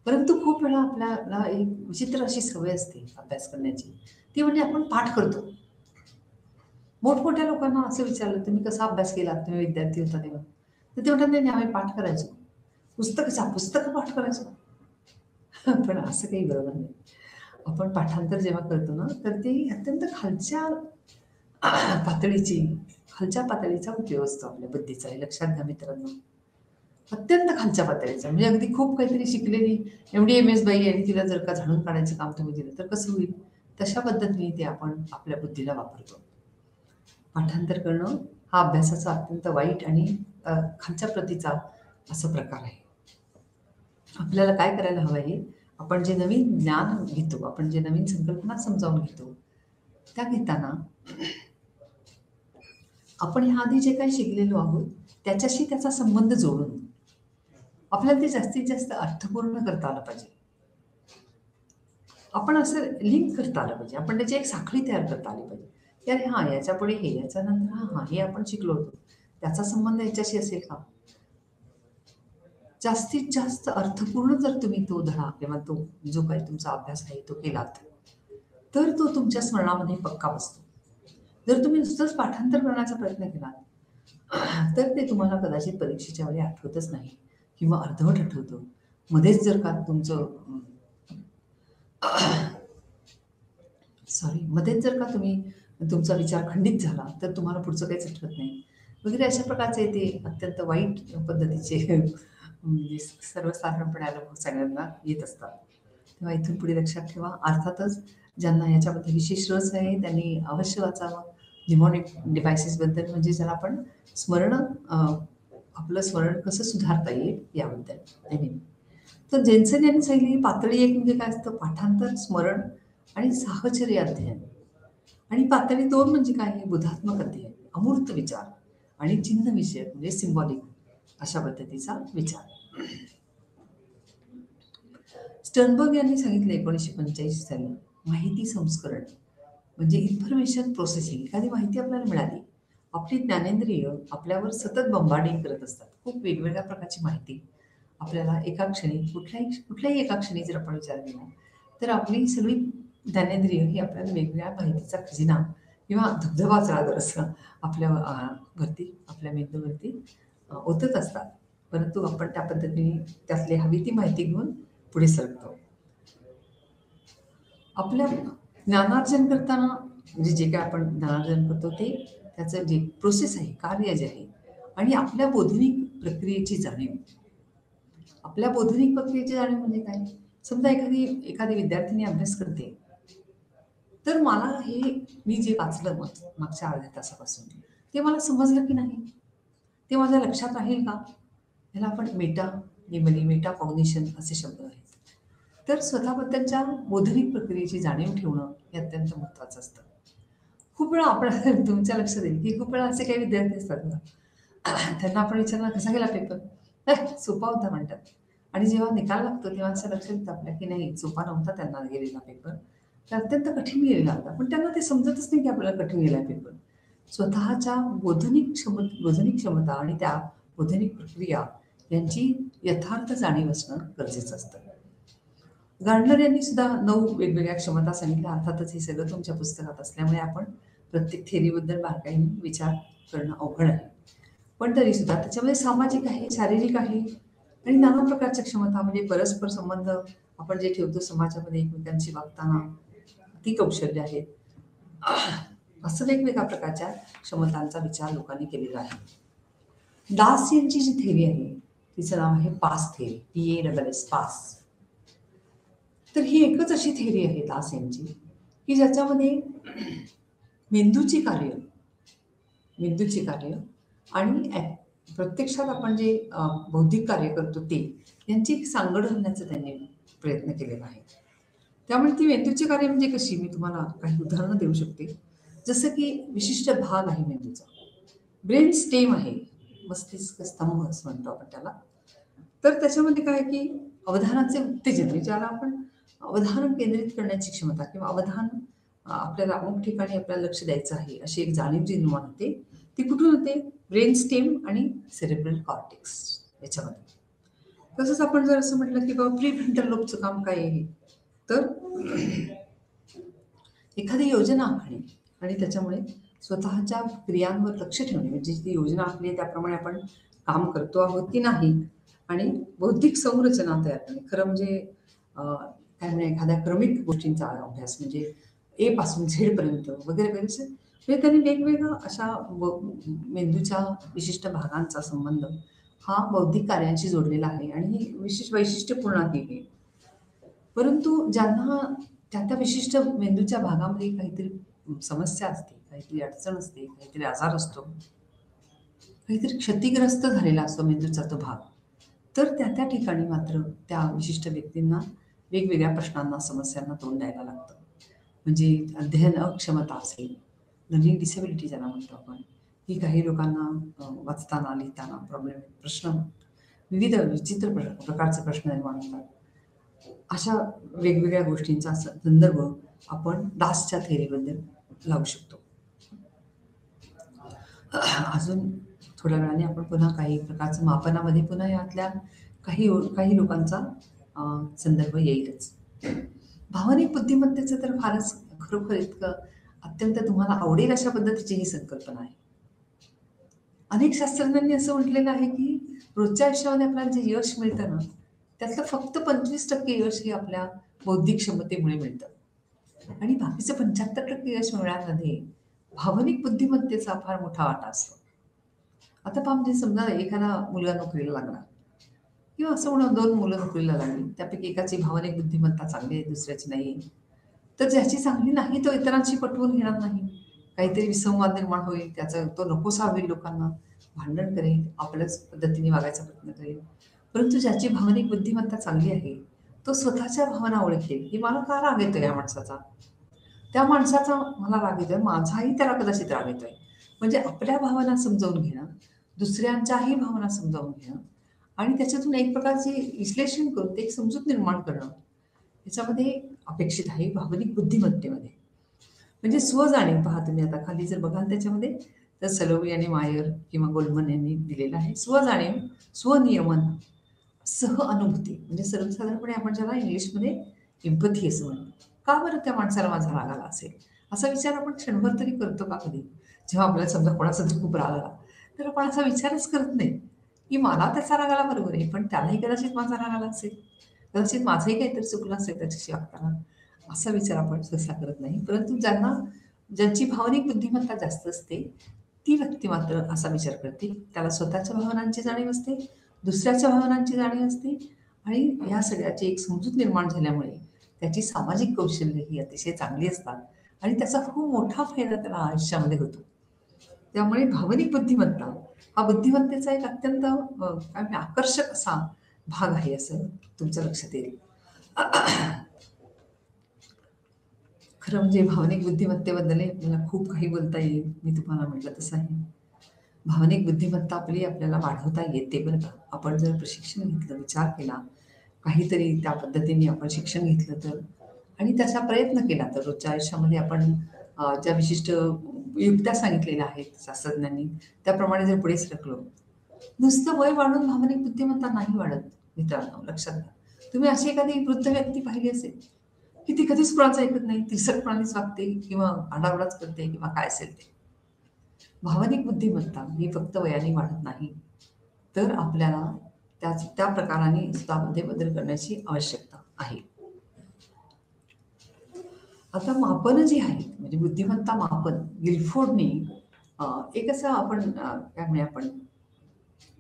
परंतु खूप वेळा आपल्याला एक विचित्र अशी सवय असते अभ्यास करण्याची, ती म्हणजे आपण पाठ करतो. मोठमोठ्या लोकांना असं विचारलं, तुम्ही कसा अभ्यास केला, तुम्ही विद्यार्थी होता तेव्हा, तर ते म्हणतात नाही, आम्ही पाठ करायचो, पुस्तकं पाठ करायचो. पण असं काही बरोबर नाही. आपण पाठांतर जेव्हा करतो ना, तर ते अत्यंत खालच्या पातळीची, खालच्या पातळीचा उपयोग असतो आपल्या बुद्धीचा, हे लक्षात घ्या मित्रांनो. अत्यंत खालच्या पातळीचा, म्हणजे अगदी खूप काहीतरी शिकलेली एम.डी.एम.एस बाई आहे आणि तिला जर का झाडून काढायचं काम तुम्ही दिलं तर कसं होईल? तशा पद्धतीने ते आपण आपल्या बुद्धीला वापरतो. पाठांतर करणं हा अभ्यासाचा अत्यंत वाईट आणि खालच्या प्रतीचा असा प्रकार आहे. आपल्याला काय करायला हवं आहे, आपण जे नवीन ज्ञान घेतो, आपण जे नवीन संकल्पना समजावून घेतो, त्या घेताना आपण ह्या आधी जे काही शिकलेलो आहोत, त्याच्याशी त्याचा संबंध जोडून आपल्याला ते जास्तीत जास्त अर्थपूर्ण करता आलं पाहिजे. आपण असं लिंक करता आलं पाहिजे. आपण त्याची एक साखळी तयार करता आली पाहिजे. की अरे हां, याच्यापुढे हे, याच्यानंतर हां, हे आपण शिकलो होतो. त्याचा संबंध याच्याशी असेल का? जास्तीत जास्त अर्थपूर्ण जर तुम्ही तो धडा किंवा तो जो काही तुमचा अभ्यास आहे तो केलात, तर तो तुमच्या स्मरणामध्ये पक्का बसतो. जर तुम्ही नुसतंच पाठांतर करण्याचा प्रयत्न केलात, तर ते तुम्हाला कदाचित परीक्षेच्या वेळी आठवतच नाही किंवा अर्धवट आठवतं. मध्येच जर का तुमचं मध्येच जर का तुमचा विचार खंडित झाला, तर तुम्हाला पुढचं काहीच आठवत नाही वगैरे अशा प्रकारचे ते अत्यंत वाईट पद्धतीचे म्हणजे सर्वसाधारणपणे अनुभव सगळ्यांना येत असतात. तेव्हा इथून पुढे लक्षात ठेवा. अर्थातच ज्यांना याच्यामध्ये विशेष रस आहे त्यांनी अवश्य वाचावं. निमॉनिक डिव्हाइसेसबद्दल म्हणजे ज्याला आपण स्मरण आपलं स्मरण कसं सुधारता येईल याबद्दल नेहमी. तर ज्यांचं ज्यांनी सांगितली पातळी 1 म्हणजे काय असतं? पाठांतर, स्मरण आणि साहचर्य अध्ययन. आणि पातळी 2 म्हणजे काय आहे? बोधात्मक अध्ययन, अमूर्त विचार आणि चिन्ह विषयक म्हणजे सिम्बॉलिक अशा पद्धतीचा विचार. स्टर्नबर्ग यांनी सांगितलं 1945 साली, माहिती संस्करण म्हणजे इन्फॉर्मेशन प्रोसेसिंग. एखादी माहिती आपल्याला मिळाली, आपली ज्ञानेंद्रिय आपल्यावर सतत बंबार्डिंग करत असतात. खूप वेगवेगळ्या प्रकारची माहिती आपल्याला एका क्षणी कुठल्याही एका क्षणी जर आपण विचार केला, तर आपली सगळी ज्ञानेंद्रिय ही आपल्याला वेगवेगळ्या माहितीचा खजिना किंवा धबधबाच राहत असं आपल्या वरती आपल्या मेंदूवरती ओतत असतात. परंतु आपण त्या पद्धतीने त्यातली हवी ती माहिती घेऊन पुढे सरकतो. आपल्या ज्ञानार्जन करताना म्हणजे जे काही आपण ज्ञानार्जन करतो ते त्याचं जे प्रोसेस आहे, कार्य जे आहे आणि आपल्या बोधनिक प्रक्रियेची जाणीव. आपल्या बोधनिक प्रक्रियेची जाणीव म्हणजे काय? समजा एखादी विद्यार्थिनी अभ्यास करते, तर मला हे मी जे वाचलं मागच्या अर्ध्या तासापासून, ते मला समजलं की नाही? ते माझ्या लक्षात राहील का? ह्याला आपण मेटा कॉग्निशन असे शब्द आहेत. तर स्वतःबद्दलच्या बोधनिक प्रक्रियेची जाणीव ठेवणं हे अत्यंत महत्त्वाचं असतं. खूप वेळा आपण तुमच्या लक्षात येईल, की खूप वेळा असे काही विद्यार्थी असतात ना, त्यांना आपण विचारणार, "कसा गेला पेपर?" सोपा होता" म्हणतात. आणि जेव्हा निकाल लागतो तेव्हा असं लक्षात येतं आपल्या, की नाही सोपा नव्हता त्यांना गेलेला पेपर. तर अत्यंत कठीण गेलेला होता. पण त्यांना ते समजतच नाही, की आपल्याला कठीण गेला पेपर. स्वतःच्या बोधनिक क्षमता आणि त्या बोधनिक प्रक्रिया यांची यथार्थ जाणीव असणं गरजेचं असतं. गार्डनर यांनी सुद्धा 9 वेगवेगळ्या क्षमता सांगितल्या. अर्थातच हे सगळं तुमच्या पुस्तकात असल्यामुळे आपण प्रत्येक थेअरीबद्दल बारकाईने विचार करणं अवघड आहे. पण तरीसुद्धा त्याच्यामध्ये सामाजिक आहे, शारीरिक आहे आणि नाना प्रकारच्या क्षमता म्हणजे परस्पर संबंध आपण जे ठेवतो समाजामध्ये एकमेकांशी वागताना, ती कौशल्य आहेत. असं वेगवेगळ्या प्रकारच्या क्षमतांचा विचार लोकांनी केलेला आहे. दास यांची जी थेअरी आहे, तिचं नाव आहे पास थेअरी, PASS पास. तर ही एकच अशी थेअरी आहे दास यांची, की ज्याच्यामध्ये मेंदूची कार्य आणि प्रत्यक्षात आपण जे बौद्धिक कार्य करतो ते यांची एक सांगड घालण्याचा त्यांनी प्रयत्न केलेला आहे. त्यामुळे ती मेंदूची कार्य म्हणजे कशी मी तुम्हाला काही उदाहरणं देऊ शकते. जसं की विशिष्ट भाग आहे मेंदूचा. ब्रेन स्टेम आहे, मस्तिष्क स्तंभ असं म्हणतो आपण त्याला. तर त्याच्यामध्ये काय आहे की अवधानाचे उत्तेजन म्हणजे ज्याला आपण अवधान केंद्रित करण्याची क्षमता किंवा अवधान आपल्याला अमुक ठिकाणी आपल्याला लक्ष द्यायचं आहे अशी एक जाणीव जी निर्माण होते ती कुठून होते? ब्रेन स्टेम आणि सेरेब्रल कॉर्टेक्स याच्यामध्ये. तसंच आपण जर असं म्हटलं की बाबा प्रीफ्रंटल लोबचं काम काय आहे, तर एखादी योजना आखणे आणि त्याच्यामुळे स्वतःच्या क्रियांवर लक्ष ठेवणे म्हणजे ती योजना आखली आहे त्याप्रमाणे आपण काम करतो आहोत की नाही आणि बौद्धिक संरचना तयार करणे. खरं म्हणजे काय म्हणजे एखाद्या क्रमिक गोष्टींचा अभ्यास म्हणजे ए पासून झेड पर्यंत वगैरे वगैरे म्हणजे त्यांनी वेगवेगळ्या अशा मेंदूच्या विशिष्ट भागांचा संबंध हा बौद्धिक कार्यांशी जोडलेला आहे आणि ही विशेष वैशिष्ट्यपूर्ण आहे हे. परंतु ज्यांना त्या विशिष्ट मेंदूच्या भागामध्ये काहीतरी समस्या असते, काहीतरी अडचण असते, काहीतरी आजार असतो, काहीतरी क्षतिग्रस्त झालेला असतो मेंदूचा तो भाग, तर त्या ठिकाणी मात्र त्या विशिष्ट व्यक्तींना वेगवेगळ्या प्रश्नांना, समस्यांना तोंड द्यायला लागतं. म्हणजे अध्ययन अक्षमता असेल, लर्निंग डिसेबिलिटी ज्याला म्हणतो आपण, ही काही लोकांना वाचताना, लिहिताना प्रॉब्लेम प्रश्न विविध विचित्र प्रकारचे प्रश्न निर्माण होतात. अशा वेगवेगळ्या गोष्टींचा संदर्भ आपण दासच्या थेअरीबद्दल लावू शकतो. अजून थोड्या वेळाने आपण पुन्हा काही प्रकारचं मापनामध्ये पुन्हा यातल्या काही लोकांचा संदर्भ येईलच. भावनिक बुद्धिमत्तेचं तर फारच खरोखर इतकं अत्यंत तुम्हाला आवडेल अशा पद्धतीची ही संकल्पना आहे. अनेक शास्त्रज्ञांनी असं म्हटलेलं आहे की रोजच्या आयुष्यामध्ये आपल्याला जे यश मिळतं ना, त्यातलं फक्त 25% यश हे आपल्या बौद्धिक क्षमतेमुळे मिळतं आणि बाकीचं 75% यश मिळवण्यामध्ये भावनिक बुद्धिमत्तेचा फार मोठा वाटा असतो. आता पहा म्हणजे समजा एखादा मुलगा नोकरीला लागला किंवा असं म्हणून 2 मुलं नोकरीला लागली. त्यापैकी एकाची भावनिक बुद्धिमत्ता चांगली आहे, दुसऱ्याची नाही आहे. तर ज्याची चांगली नाही तो इतरांशी पटवून घेणार नाही. काहीतरी विसंवाद निर्माण होईल, त्याचा तो नकोसा होईल लोकांना, भांडण करेल, आपल्याच पद्धतीने वागायचा प्रयत्न करेल. परंतु ज्याची भावनिक बुद्धिमत्ता चांगली आहे, तो स्वतःच्या भावना ओळखेल, की मला का राग येतोय या माणसाचा? त्या माणसाचा मला राग येतोय, माझाही त्याला कदाचित राग येतोय. म्हणजे आपल्या भावना समजावून घेणं, दुसऱ्यांच्याही भावना समजावून घेणं आणि त्याच्यातून एक प्रकारचे विश्लेषण करून ते एक समजूत निर्माण करणं, याच्यामध्ये अपेक्षित आहे भावनिक बुद्धिमत्तेमध्ये. म्हणजे स्वजाणीव पहा तुम्ही आता खाली जर बघाल त्याच्यामध्ये, तर सलोवी आणि मायर किंवा गोल्डमन यांनी दिलेलं आहे. स्वजाणीव, स्वनियमन, सह-अनुभूती म्हणजे सर्वसाधारणपणे आपण ज्याला इंग्लिशमध्ये एम्पॅथी असं म्हणतो. का बरं त्या माणसाला माझा राग आला असेल? असा विचार आपण क्षणभर तरी करतो का कधी? जेव्हा आपल्याला समजा कोणाचा तरी खूप राग आला, तर आपण असा विचारच करत नाही, की मला त्याचा राग आला बरोबर आहे, पण त्यालाही कदाचित माझा राग आला असेल. कदाचित माझंही काहीतरी चुकलं असेल त्याच्याशी वागताना. असा विचार आपण सहसा करत नाही. परंतु ज्यांची भावनिक बुद्धिमत्ता जास्त असते, ती व्यक्ती मात्र असा विचार करते. त्याला स्वतःच्या भावनांची जाणीव असते, दुसऱ्याच्या भावनांची जाणीव असते आणि या सगळ्याची एक समजूत निर्माण झाल्यामुळे त्याची सामाजिक कौशल्य ही अतिशय चांगली असतात आणि त्याचा खूप मोठा फायदा त्याला आयुष्यामध्ये होतो. त्यामुळे भावनिक बुद्धिमत्ता हा बुद्धिमत्तेचा एक अत्यंत काय म्हणूया आकर्षक असा भाग आहे असं तुमच्या लक्षात येईल. खरं म्हणजे भावनिक बुद्धिमत्तेबद्दलही आपल्याला खूप काही बोलता येईल. मी तुम्हाला म्हटलं तसं आहे. भावनिक बुद्धिमत्ता आपल्याला वाढवता येते बरं का. आपण जर प्रशिक्षण घेतलं, विचार केला, काहीतरी त्या पद्धतीने आपण शिक्षण घेतलं तर आणि त्याचा प्रयत्न केला तर रोजच्या आयुष्यामध्ये आपण ज्या विशिष्ट युक्त्या सांगितलेल्या आहेत शास्त्रज्ञांनी, त्याप्रमाणे जर पुढे सरकलो, नुसतं वय वाढून भावनिक बुद्धिमत्ता नाही वाढत मित्रांनो, लक्षात घ्या. तुम्ही अशी एखादी वृद्ध व्यक्ती पाहिली असेल, की ती कधीच कुणाचं ऐकत नाही, तिरसटपणानेच वागते किंवा आरडाओरडाच करते किंवा काय असेल ते. भावनिक बुद्धिमत्ता ही फक्त वयाने वाढत नाही, तर आपल्याला त्या प्रकाराने स्वतःमध्ये बदल करण्याची आवश्यकता आहे. आता मापनं जी आहेत, म्हणजे बुद्धिमत्ता मापन गिलफोर्डनी एक असं आपण काय म्हणूया आपण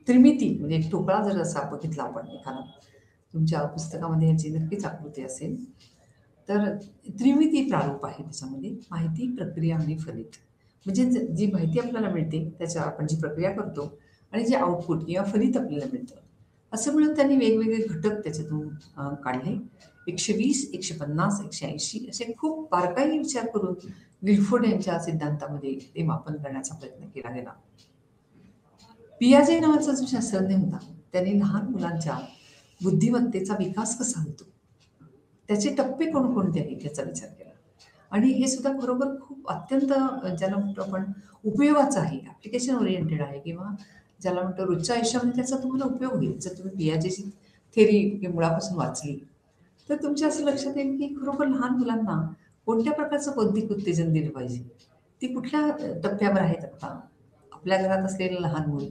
त्रिमिती म्हणजे एक ठोकळा जर असा बघितला आपण एखादा, तुमच्या पुस्तकामध्ये याची नक्कीच आकृती असेल. तर त्रिमिती प्रारूप आहे त्याच्यामध्ये माहिती, प्रक्रिया आणि फलित. म्हणजे जी माहिती आपल्याला मिळते त्याच्यावर आपण जी प्रक्रिया करतो आणि जे आउटपुट किंवा फलित आपल्याला मिळतं. असं मिळून त्यांनी वेगवेगळे घटक त्याच्यातून काढले. 120, 150, 180 असे खूप बारकाई विचार करून विल्फोर्ड यांच्या सिद्धांतामध्ये ते मापन करण्याचा प्रयत्न केला गेला. पियाजे नावाचा जो शास्त्रज्ञ होता, त्याने लहान मुलांच्या बुद्धिमत्तेचा विकास कसा होतो, त्याचे टप्पे कोणकोणते आहेत याचा विचार केला. आणि हे सुद्धा बरोबर खूप अत्यंत ज्याला म्हणतो आपण उपयोगाचं आहे, ॲप्लिकेशन ओरिएंटेड आहे किंवा ज्याला म्हणतो रोजच्या आयुष्यामध्ये त्याचा तुम्हाला उपयोग होईल. जर तुम्ही पियाजेची थेअरी मुळापासून वाचली, तर तुमच्या असं लक्षात येईल की खरोखर लहान मुलांना कोणत्या प्रकारचं बौद्धिक उत्तेजन दिलं पाहिजे. ती कुठल्या टप्प्यावर आहेत आता. आपल्या घरात असलेलं लहान मूल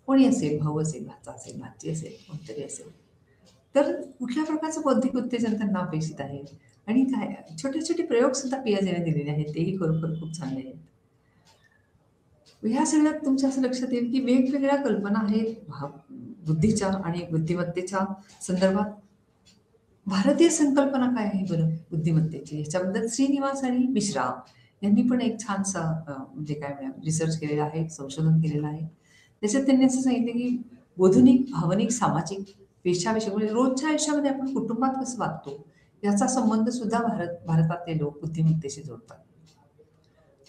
कोणी असेल, भाऊ असेल, भाचा असेल, भाची असेल, कोणतरी असेल. तर कुठल्या प्रकारचं बौद्धिक उत्तेजन त्यांना अपेक्षित आहे आणि काय छोटे-छोटे प्रयोग सुद्धा पियाजेने दिलेले आहेत. तेही खरोखर खूप चांगले आहेत. ह्या सगळ्यात तुमच्या असं लक्षात येईल की वेगवेगळ्या कल्पना आहेत बुद्धीच्या आणि बुद्धिमत्तेच्या संदर्भात. भारतीय संकल्पना काय आहे बरं बुद्धिमत्तेची? ह्याच्याबद्दल श्रीनिवास आणि मिश्रा यांनी पण एक छानसा म्हणजे काय म्हणूया रिसर्च केलेला आहे, संशोधन केलेलं आहे. त्याच्यात त्यांनी असं सांगितलं की बोधनिक, भावनिक, सामाजिक, पेशाविषयक म्हणजे रोजच्या आयुष्यामध्ये आपण कुटुंबात कसं वागतो, याचा संबंध सुद्धा भारतातले लोक बुद्धिमत्तेशी जोडतात.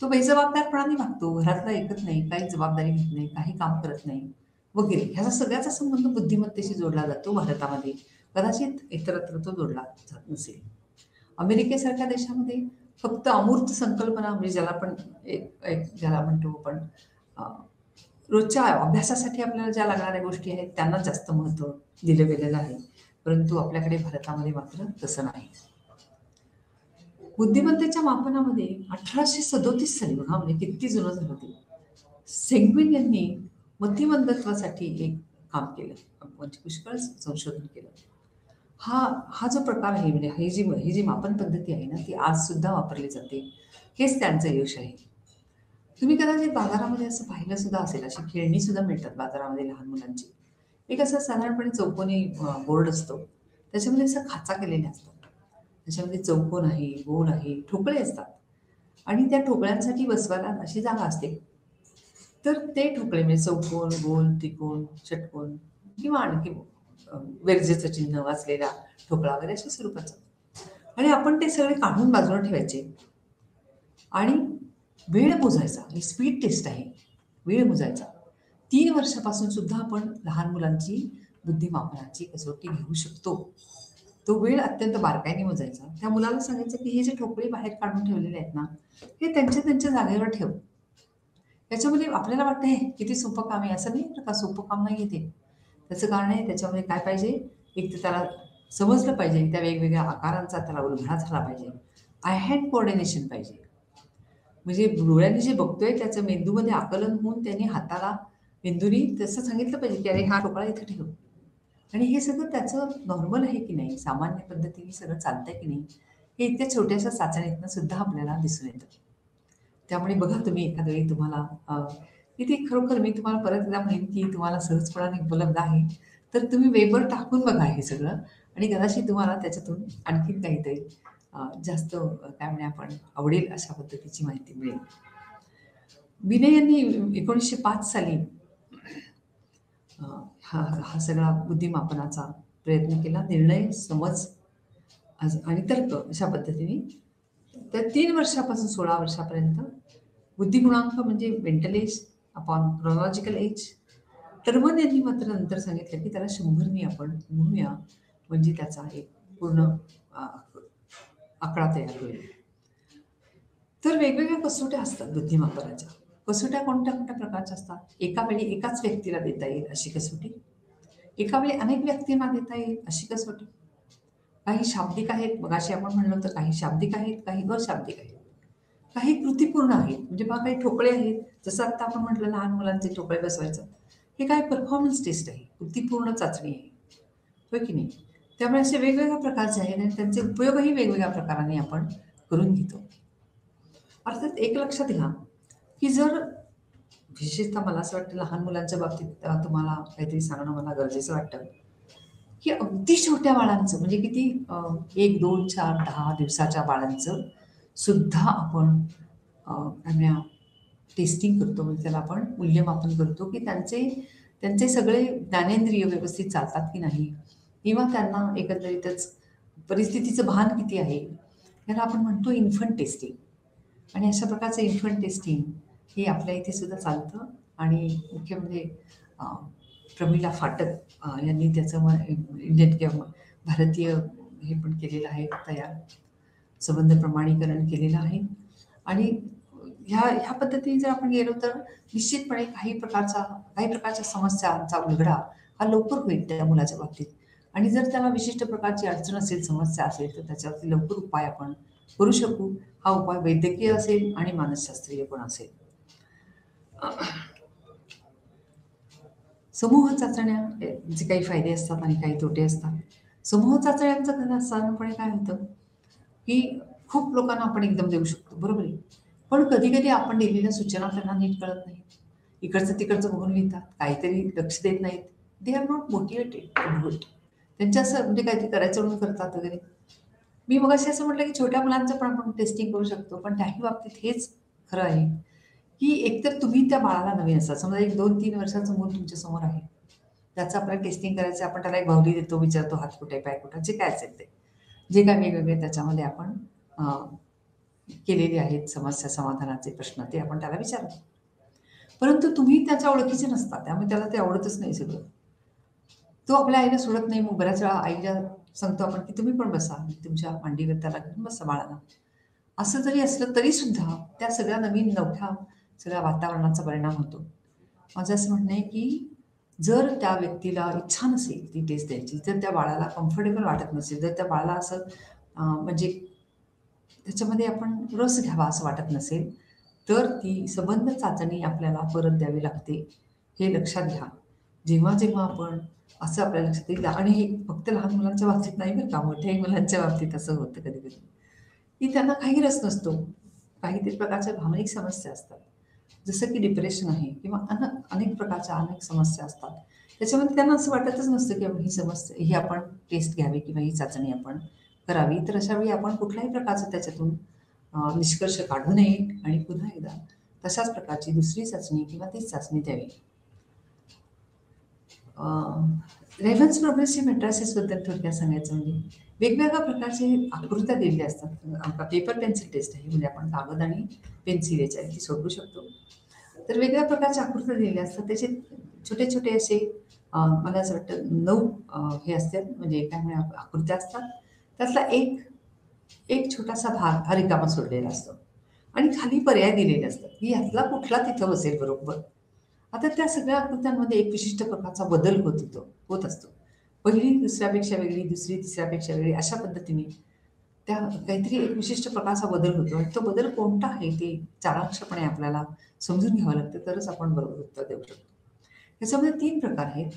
तो बेजबाबदारपणाने वागतो, घरातलं ऐकत नाही, काही जबाबदारी घेत नाही, काही काम करत नाही वगैरे. ह्याचा सगळ्याचा संबंध बुद्धिमत्तेशी जोडला जातो भारतामध्ये. कदाचित इतरत्र तो जोडला जात नसेल. अमेरिकेसारख्या देशामध्ये फक्त अमूर्त संकल्पना म्हणजे ज्याला आपण एक एक ज्याला म्हणतो आपण अ, रोजच्या अभ्यासासाठी आपल्याला ज्या लागणाऱ्या गोष्टी आहेत त्यांना जास्त महत्त्व दिलं गेलेलं आहे. परंतु आपल्याकडे भारतामध्ये मात्र तसं नाही. बुद्धिमत्तेच्या मापनामध्ये 1837 साली बघा म्हणजे किती जुनं झालं ते. सेंग्विन यांनी बुद्धिमत्त्वासाठी एक काम केलं. म्हणजे पुष्कळ संशोधन केलं. हा हा जो प्रकार आहे म्हणजे ही जी मापन पद्धती आहे ना, ती आज सुद्धा वापरली जाते. हेच त्यांचं यश आहे. तुम्ही कदाचित बाजारामध्ये असं पाहिलं सुद्धा असेल, अशी खेळणी सुद्धा मिळतात बाजारामध्ये लहान मुलांची. एक असा साधारणपणे चौकोनी बोर्ड असतो. त्याच्यामध्ये असं खाचा केलेल्या असतात. त्याच्यामध्ये चौकोन आहे, गोल आहे, ठोकळे असतात आणि त्या ठोकळ्यांसाठी बसवायला अशी जागा असते. तर ते ठोकळे म्हणजे चौकोन, गोल, त्रिकोण, षटकोन किंवा आणखी बेरजेचं चिन्ह वाचलेला ठोकळा वगैरे अशा स्वरूपाचं. आणि आपण ते सगळे काढून बाजूला ठेवायचे आणि वेळ मोजायचा. ही स्पीड टेस्ट आहे. वेळ मोजायचा. 3 वर्षापासून सुद्धा आपण लहान मुलांची बुद्धिमापनाची कसोटी घेऊ शकतो. तो वेळ अत्यंत बारकाईने मोजायचा. त्या मुलाला सांगायचं की हे जे ठोकळे बाहेर काढून ठेवलेले आहेत ना, हे त्यांच्या त्यांच्या जागेवर ठेव. त्याच्यामध्ये आपल्याला वाटतं हे किती सोपं काम आहे. असं नाही बरं का, सोपं काम नाहीये ते. त्याचं कारण आहे त्याच्यामध्ये काय पाहिजे, एक तर त्याला समजलं पाहिजे, त्या वेगवेगळ्या आकारांचा त्याला उलगडा झाला पाहिजे. आय हँड कोऑर्डिनेशन पाहिजे. म्हणजे डोळ्यांनी जे बघतोय त्याचं मेंदूमध्ये आकलन होऊन त्यांनी हाताला मेंदूनी तसं सांगितलं पाहिजे, की "अरे हा ठोकळा इथे ठेव." आणि हे सगळं त्याचं नॉर्मल आहे की नाही, सामान्य पद्धतीने सगळं चालतंय की नाही, हे इतक्या छोट्याशा चाचणीतनं सुद्धा आपल्याला दिसून येतं. त्यामुळे बघा तुम्ही एखाद्या वेळी तुम्हाला की ती खरोखर मी तुम्हाला परत एकदा म्हणेन, की तुम्हाला सहजपणाने उपलब्ध आहे. तर तुम्ही वेबवर टाकून बघा हे सगळं आणि कदाचित तुम्हाला त्याच्यातून आणखीन काहीतरी जास्त काय म्हणूया आपण आवडेल अशा पद्धतीची माहिती मिळेल. बिने यांनी 1905 साली अ, हा हा सगळा बुद्धिमापनाचा प्रयत्न केला. निर्णय, समज आणि तर्क अशा पद्धतीने. तर 3 वर्षापासून 16 वर्षापर्यंत बुद्धिगुणांक म्हणजे mental age upon chronological age. Terman यांनी मात्र नंतर सांगितलं, की त्याला 100 नी आपण म्हणूया, म्हणजे त्याचा एक पूर्ण अ, आकडा तयार होईल. तर वेगवेगळ्या कसोट्या असतात बुद्धिमापनाच्या. कसोट्या कोणत्या-कोणत्या प्रकारच्या असतात? एका वेळी एकाच व्यक्तीला देता येईल अशी कसोटी. एका वेळी अनेक व्यक्तींना देता येईल अशी कसोटी. काही शाब्दिक आहेत, मगाशी आपण म्हणलो तर काही शाब्दिक आहेत, काही अशाब्दिक आहेत. काही कृतीपूर्ण आहेत, म्हणजे पहा काही ठोकळे आहेत, जसं आत्ता आपण म्हटलं लहान मुलांचे ठोकळे बसवायचं. हे काय परफॉर्मन्स टेस्ट आहे, कृतीपूर्ण चाचणी आहे. होय की नाही? त्यामुळे असे वेगवेगळ्या प्रकारचे आहेत आणि त्यांचे उपयोगही वेगवेगळ्या प्रकाराने आपण करून घेतो. अर्थात एक लक्षात घ्या, की जर विशेषतः मला असं वाटतं लहान मुलांच्या बाबतीत तुम्हाला काहीतरी सांगणं मला गरजेचं वाटतं, की अगदी छोट्या बाळांचं म्हणजे किती 1, 2, 4, 10 दिवसाच्या बाळांचं सुद्धा आपण काय म्हणूया टेस्टिंग करतो म्हणजे त्याला आपण मूल्यमापन करतो, की त्यांचे सगळे ज्ञानेंद्रिय व्यवस्थित चालतात की नाही किंवा त्यांना एकंदरीतच परिस्थितीचं भान किती आहे, याला आपण म्हणतो इन्फंट टेस्टिंग. आणि अशा प्रकारचं इन्फंट टेस्टिंग हे आपल्या इथे सुद्धा चालतं आणि मुख्य म्हणजे अ, प्रमिला फाटक यांनी त्याचं इंडियन किंवा भारतीय हे पण केलेलं आहे तयार. संबंध प्रमाणीकरण केलेलं आहे आणि ह्या पद्धतीने जर आपण गेलो तर निश्चितपणे काही प्रकारच्या समस्यांचा उलगडा हा लवकर होईल त्या मुलाच्या बाबतीत आणि जर त्याला विशिष्ट प्रकारची अडचण असेल, समस्या असेल, तर त्याच्यावरती लवकर उपाय आपण करू शकू. हा उपाय वैद्यकीय असेल आणि मानसशास्त्रीय पण असेल. समूह चाचण्या जे काही फायदे असतात आणि काही तोटे असतात. समूह चाचण्यांचं साधारणपणे काय होतं, की खूप लोकांना आपण एकदम देऊ शकतो, बरोबर आहे. पण कधी-कधी आपण दिलेल्या सूचना त्यांना नीट कळत नाहीत. इकडचं तिकडचं बघून लिहितात, काहीतरी लक्ष देत नाहीत. They are not motivated to do it. त्यांच्या असं म्हणजे काहीतरी करायचं म्हणून करतात वगैरे. मी मगाशी असं म्हटलं की छोट्या मुलांचं पण आपण टेस्टिंग करू शकतो, पण त्याही बाबतीत हेच खरं आहे की एकतर तुम्ही त्या बाळाला नवीन असतात. समजा एक 2-3 वर्षाचं मूल तुमच्या समोर आहे. त्याचं आपल्याला टेस्टिंग करायचं, आपण त्याला एक बाहुली देतो, विचारतो हात कुठे, पाय कुठे, जे काय असेल ते. जे काय वेगवेगळे त्याच्यामध्ये आपण केलेले आहेत समस्या समाधानाचे प्रश्न, ते आपण त्याला विचारतो. परंतु तुम्ही त्याच्या ओळखीचे नसता, त्यामुळे त्याला ते आवडतच नाही सगळं. तो आपल्या आईला सोडत नाही. मग बऱ्याच वेळा आईला सांगतो आपण की तुम्ही पण बसा, तुमच्या मांडीवर त्याला घेऊन बसा बाळाला. असं जरी असलं तरी सुद्धा त्या सगळ्या नवीन नवख्या सगळ्या वातावरणाचा परिणाम होतो. माझं असं म्हणणं आहे की जर त्या व्यक्तीला इच्छा नसेल ती टेस्ट द्यायची, जर त्या बाळाला कम्फर्टेबल वाटत नसेल, जर त्या बाळाला असं म्हणजे त्याच्यामध्ये आपण रस घ्यावा असं वाटत नसेल, तर ती संबंध चाचणी आपल्याला परत द्यावी लागते. हे लक्षात घ्या. जेव्हा आपण असं आपल्या लक्षात येईल, आणि हे फक्त लहान मुलांच्या बाबतीत नाही बरं का, मोठ्याही मुलांच्या बाबतीत असं होतं कधी-कधी, की त्यांना काही रस नसतो. काहीतरी प्रकारच्या भावनिक समस्या असतात. जसं की डिप्रेशन आहे किंवा अनेक प्रकारच्या अनेक समस्या असतात. त्याच्यामध्ये त्यांना असं वाटतच नसतं की ही समस्या ही आपण टेस्ट घ्यावी किंवा ही चाचणी आपण करावी. तर अशा वेळी आपण कुठल्याही प्रकारचं त्याच्यातून निष्कर्ष काढू नये आणि पुन्हा एकदा तशाच प्रकारची दुसरी चाचणी किंवा तीच चाचणी द्यावी. रेव्हन्स प्रोग्रेसिव्ह मेट्रायसिसबद्दल थोडक्यात सांगायचं म्हणजे वेगवेगळ्या प्रकारचे आकृत्या दिलेल्या असतात. आपला पेपर पेन्सिल टेस्ट आहे, म्हणजे आपण कागद आणि पेन्सिल याच्यावरती सोडवू शकतो. तर वेगवेगळ्या प्रकारच्या आकृत्या दिलेल्या असतात. त्याचे छोटे छोटे असे मला असं वाटतं 9 हे असतात, म्हणजे काय म्हणूया आकृत्या असतात. त्यातला एक एक छोटासा भाग हा रिकामा सोडलेला असतो आणि खाली पर्याय दिलेले असतात की ह्यातला कुठला तिथं बसेल बरोबर. आता त्या सगळ्या आकृत्यांमध्ये एक विशिष्ट प्रकारचा बदल होत असतो. पहिली दुसऱ्यापेक्षा वेगळी, दुसरी तिसऱ्यापेक्षा वेगळी, अशा पद्धतीने त्या काहीतरी एक विशिष्ट प्रकारचा बदल होतो आणि तो बदल कोणता आहे ते चाणाक्षपणे आपल्याला समजून घ्यावं लागतं, तरच आपण बरोबर उत्तर देऊ शकतो. याच्यामध्ये 3 प्रकार आहेत.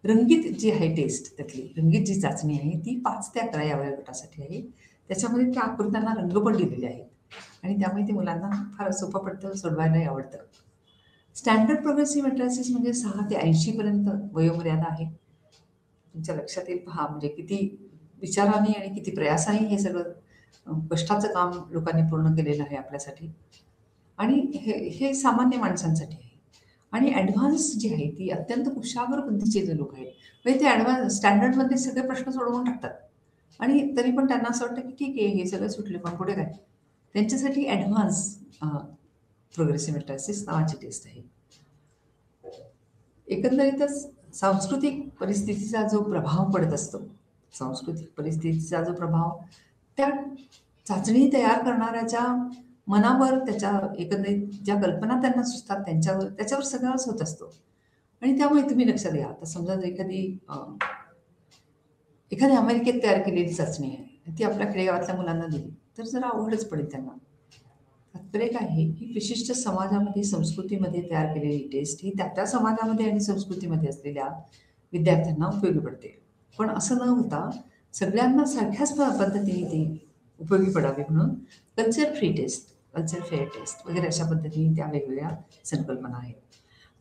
रंगीत जी आहे टेस्ट, त्यातली रंगीत जी चाचणी आहे ती 5 ते 11 या वयोगटासाठी आहे. त्याच्यामध्ये त्या आकृत्यांना रंग पण दिलेले आहेत आणि त्यामुळे ते मुलांना फार सोपं पडतं, सोडवायलाही आवडतं. स्टँडर्ड प्रोग्रेसिव्ह मेट्रायसिस म्हणजे 6 ते 80 पर्यंत वयोमर्यादा आहे. तुमच्या लक्षात येईल पहा, म्हणजे किती विचाराने आणि किती प्रयासाने हे सगळं कष्टाचं काम लोकांनी पूर्ण केलेलं आहे आपल्यासाठी. आणि हे सामान्य माणसांसाठी आहे. आणि ॲडव्हान्स जी आहे ती अत्यंत कुशाग्र बुद्धीचे जे लोक आहेत, म्हणजे ते ॲडव्हान्स स्टँडर्डमध्ये सगळे प्रश्न सोडवून टाकतात आणि तरी पण त्यांना असं वाटतं की ठीक आहे, हे सगळं सुटले, पण पुढे काय. त्यांच्यासाठी ॲडव्हान्स प्रोग्रेसिव्ह मेट्रायसिस नावाची टेस्ट आहे. एकंदरीतच सांस्कृतिक परिस्थितीचा जो प्रभाव पडत असतो, सांस्कृतिक परिस्थितीचा जो प्रभाव त्या चाचणी तयार करणाऱ्याच्या मनावर, त्याच्या एकंदरीत ज्या कल्पना त्यांना सुचतात त्याच्यावर सगळाच होत असतो. आणि त्यामुळे तुम्ही लक्षात घ्या, आता समजा जर एखादी अमेरिकेत तयार केलेली चाचणी आहे, ती आपल्या खेडेगावातल्या मुलांना दिली तर जरा अवघडच पडेल त्यांना. तात्पर्य काय आहे की विशिष्ट समाजामध्ये, संस्कृतीमध्ये तयार केलेली टेस्ट ही त्या त्या समाजामध्ये आणि संस्कृतीमध्ये असलेल्या विद्यार्थ्यांना उपयोगी पडते. पण असं न होता सगळ्यांना सारख्याच पद्धतीने ती उपयोगी पडावी म्हणून culture free test, culture fair test वगैरे अशा पद्धतीने त्या वेगवेगळ्या संकल्पना आहेत.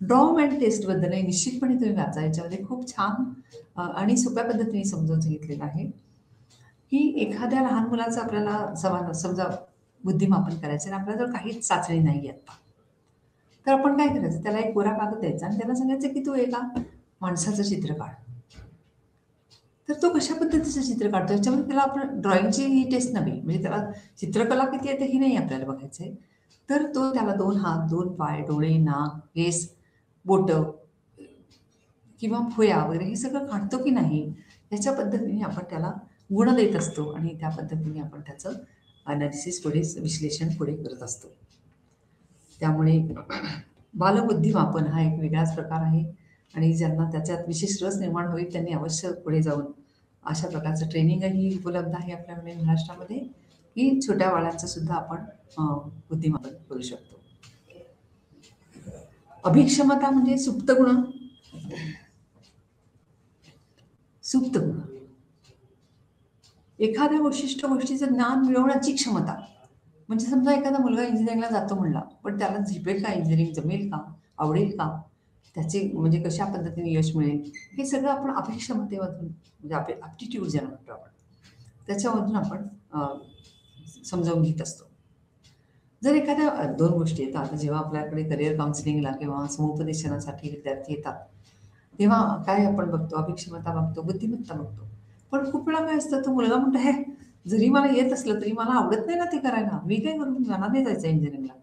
ड्रॉम अँड टेस्टबद्दलही निश्चितपणे तुम्ही वाचा. याच्यामध्ये खूप छान आणि सोप्या पद्धतीने समजावून सांगितलेलं आहे की एखाद्या लहान मुलाचं आपल्याला समजा बुद्धिमापन करायचं आणि आपल्याला जर काहीच चाचणी नाही आता, तर आपण काय करायचं, त्याला एक कोरा कागद द्यायचा आणि त्याला सांगायचं की तू एका माणसाचं चित्र काढ. तर तो कशा पद्धतीचं चित्र काढतो याच्यामध्ये त्याला आपण ड्रॉइंगची ही टेस्ट नव्हे, म्हणजे त्याला चित्रकला किती येते ही नाही आपल्याला बघायचं आहे. तर तो त्याला 2 हात, 2 पाय, डोळे, नाक, केस, बोटं किंवा भुवया वगैरे हे सगळं काढतो की नाही, याच्या पद्धतीने आपण त्याला गुण देत असतो आणि त्या पद्धतीने आपण त्याचं अनालिसिस पुढे, विश्लेषण पुढे करत असतो. त्यामुळे बालबुद्धिमापन हा एक वेगळाच प्रकार आहे आणि ज्यांना त्याच्यात विशेष रस निर्माण होईल त्यांनी अवश्य पुढे जाऊन अशा प्रकारचं ट्रेनिंगही उपलब्ध आहे आपल्याकडे महाराष्ट्रामध्ये, की छोट्या बाळांचं सुद्धा आपण बुद्धिमापन करू शकतो. अभिक्षमता म्हणजे सुप्त गुण. सुप्त गुण एखाद्या विशिष्ट गोष्टीचं ज्ञान मिळवण्याची क्षमता. म्हणजे समजा एखादा मुलगा इंजिनिअरिंगला जातो म्हणला, पण त्याला झेपेल का, इंजिनिअरिंग जमेल का, आवडेल का? त्याचे म्हणजे कशा पद्धतीने यश मिळेल, हे सगळं आपण अभिक्षमतेमधून म्हणजे ॲप्टिट्यूड ज्याला म्हणतो आपण, त्याच्यामधून आपण समजावून घेत असतो. जर एखाद्या 2 गोष्टी येतात. आता जेव्हा आपल्याकडे करिअर काउन्सिलिंगला किंवा समुपदेशनासाठी विद्यार्थी येतात, तेव्हा काय आपण बघतो, अभिक्षमता बघतो, बुद्धिमत्ता बघतो. पण खूप वेळा काय असतं, तो मुलगा म्हणतो, "हे, जरी मला येत असलं तरी मला आवडत नाही ना ते करायला. मी काय करू? मला नाही जायचं इंजिनिअरिंगला."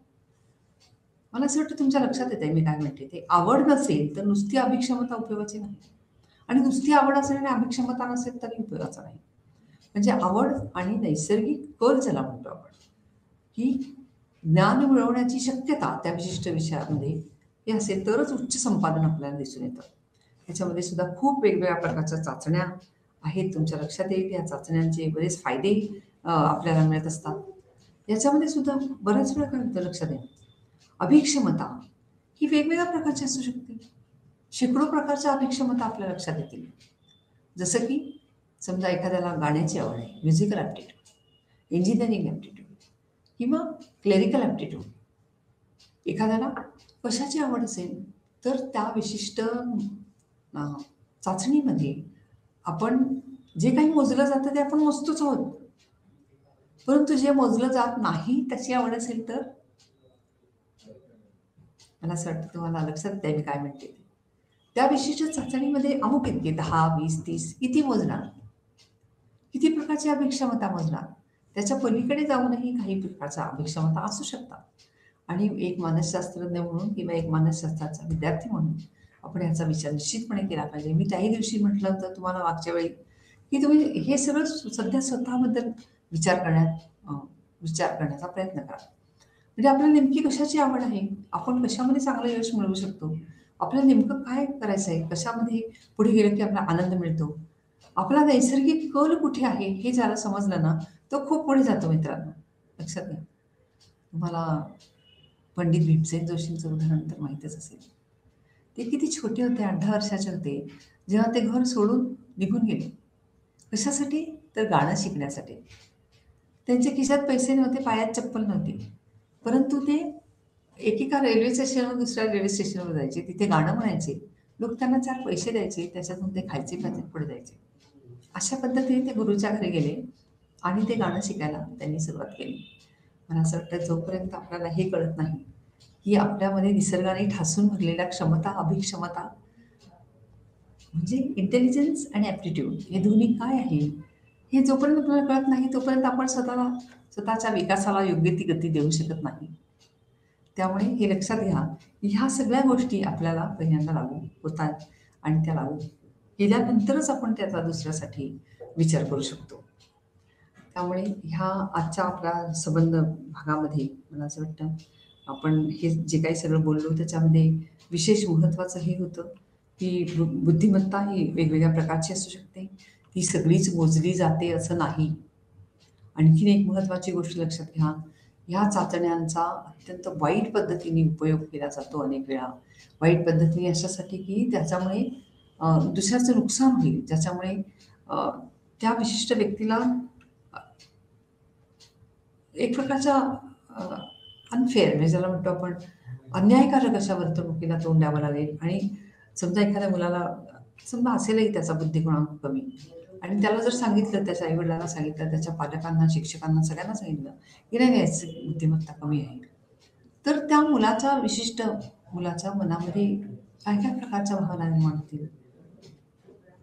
मला असं वाटतं तुमच्या लक्षात येतंय मी काय म्हणते ते. आवड नसेल तर नुसती अभिक्षमता उपयोगाची नाही. आणि नुसती आवड असेल आणि अभिक्षमता नसेल तरी उपयोगाचा नाही. म्हणजे आवड आणि नैसर्गिक कल ज्याला म्हणतो आपण, की ज्ञान मिळवण्याची शक्यता त्या विशिष्ट विषयामध्ये हे असेल तरच उच्च संपादन आपल्याला दिसून येतं. ह्याच्यामध्ये सुद्धा खूप वेगवेगळ्या प्रकारच्या चाचण्या आहेत. तुमच्या लक्षात येईल या चाचण्यांचे बरेच फायदे आपल्याला मिळत असतात. याच्यामध्ये सुद्धा बऱ्याच वेळा काय होतं लक्षात येईल, अभिक्षमता ही वेगवेगळ्या प्रकारची असू शकते. शेकडो प्रकारच्या अभिक्षमता आपल्या लक्षात येतील. जसं की समजा एखाद्याला गाण्याची आवड आहे, म्युझिकल ॲप्टिट्यूड, इंजिनिअरिंग ॲप्टिट्यूड किंवा क्लेरिकल ॲप्टिट्यूड. एखाद्याला कशाची आवड असेल, तर त्या विशिष्ट चाचणीमध्ये आपण जे काही मोजलं जातं ते आपण मोजतोच आहोत. परंतु जे मोजलं जात नाही त्याची आवड असेल तर मला असं वाटतं तुम्हाला लक्षात येतंय मी काय म्हणते ते. त्या विशिष्ट चाचणीमध्ये अमुक इतके 10, 20, 30 किती मोजणार? किती प्रकारची अभिक्षमता मोजणार? त्याच्या पलीकडे जाऊनही काही प्रकारच्या अभिक्षमता असू शकतात. आणि एक मानसशास्त्रज्ञ म्हणून किंवा एक मानसशास्त्राचा विद्यार्थी म्हणून आपण याचा विचार निश्चितपणे केला पाहिजे. मी त्याही दिवशी म्हटलं होतं तुम्हाला मागच्या वेळी, की तुम्ही हे सगळं सध्या स्वतःबद्दल विचार करण्यात विचार करण्याचा प्रयत्न करा. म्हणजे आपल्याला नेमकी कशाची आवड आहे? आपण कशामध्ये चांगलं यश मिळवू शकतो? आपल्याला नेमकं काय करायचं आहे? कशामध्ये पुढे गेलं की आपल्याला आनंद मिळतो? आपला नैसर्गिक कल कुठे आहे? हे ज्याला समजलं ना, तो खूप पुढे जातो मित्रांनो. लक्षात घ्या. तुम्हाला पंडित भीमसेन जोशींचं उदाहरण तर माहीतच असेल. ते किती छोटे होते, 8-10 वर्षाचे होते, जेव्हा ते घर सोडून निघून गेले. कशासाठी? तर गाणं शिकण्यासाठी. त्यांच्या खिशात पैसे नव्हते, पायात चप्पल नव्हती. परंतु ते एकेका रेल्वे स्टेशनवर दुसऱ्या रेल्वे स्टेशनवर जायचे. तिथे गाणं म्हणायचे. लोक त्यांना 4 पैसे द्यायचे. त्याच्यातून ते खायचे, प्यायचे, पुढे जायचे. अशा पद्धतीने ते गुरुच्या घरी गेले आणि ते गाणं शिकायला त्यांनी सुरुवात केली. मला असं वाटतं जोपर्यंत आपल्याला हे कळत नाही, की आपल्यामध्ये निसर्गाने ठासून भरलेल्या क्षमता, अभिक्षमता म्हणजे इंटेलिजन्स आणि ॲप्टिट्यूड हे दोन्ही काय आहे? हे जोपर्यंत आपल्याला कळत नाही, तोपर्यंत आपण स्वतःच्या विकासाला योग्य ती गती देऊ शकत नाही. त्यामुळे हे लक्षात घ्या, ह्या सगळ्या गोष्टी आपल्याला पहिल्यांदा लागू होतात आणि त्या लागू केल्यानंतरच आपण त्याचा दुसऱ्यासाठी विचार करू शकतो. त्यामुळे ह्या आजच्या आपल्या संबंध भागामध्ये मला असं वाटतं, आपण हे जे काही सगळं बोललो त्याच्यामध्ये विशेष महत्त्वाचं हे होतं, की बुद्धिमत्ता ही वेगवेगळ्या प्रकारची असू शकते. ती सगळीच मोजली जाते असं नाही. आणखीन एक महत्त्वाची गोष्ट लक्षात घ्या, ह्या चाचण्यांचा अत्यंत वाईट पद्धतीने उपयोग केला जातो अनेक वेळा. वाईट पद्धतीने अशासाठी, की त्याच्यामुळे दुसऱ्याचं नुकसान होईल. ज्याच्यामुळे त्या विशिष्ट व्यक्तीला एक प्रकारचा अनफेअर म्हणजे ज्याला म्हणतो आपण अन्यायकारक अशा वर्तणुकीला तोंड द्यावं लागेल. आणि समजा एखाद्या मुलाला समजा असेलही त्याचा बुद्धिगुणांक कमी आणि त्याला जर सांगितलं, त्याच्या आई-वडिलांना सांगितलं, त्याच्या पालकांना, शिक्षकांना सगळ्यांना सांगितलं, की नाही, नाही याची बुद्धिमत्ता कमी आहे. तर त्या मुलाच्या मनामध्ये काय-काय प्रकारच्या भावना निर्माण होतील.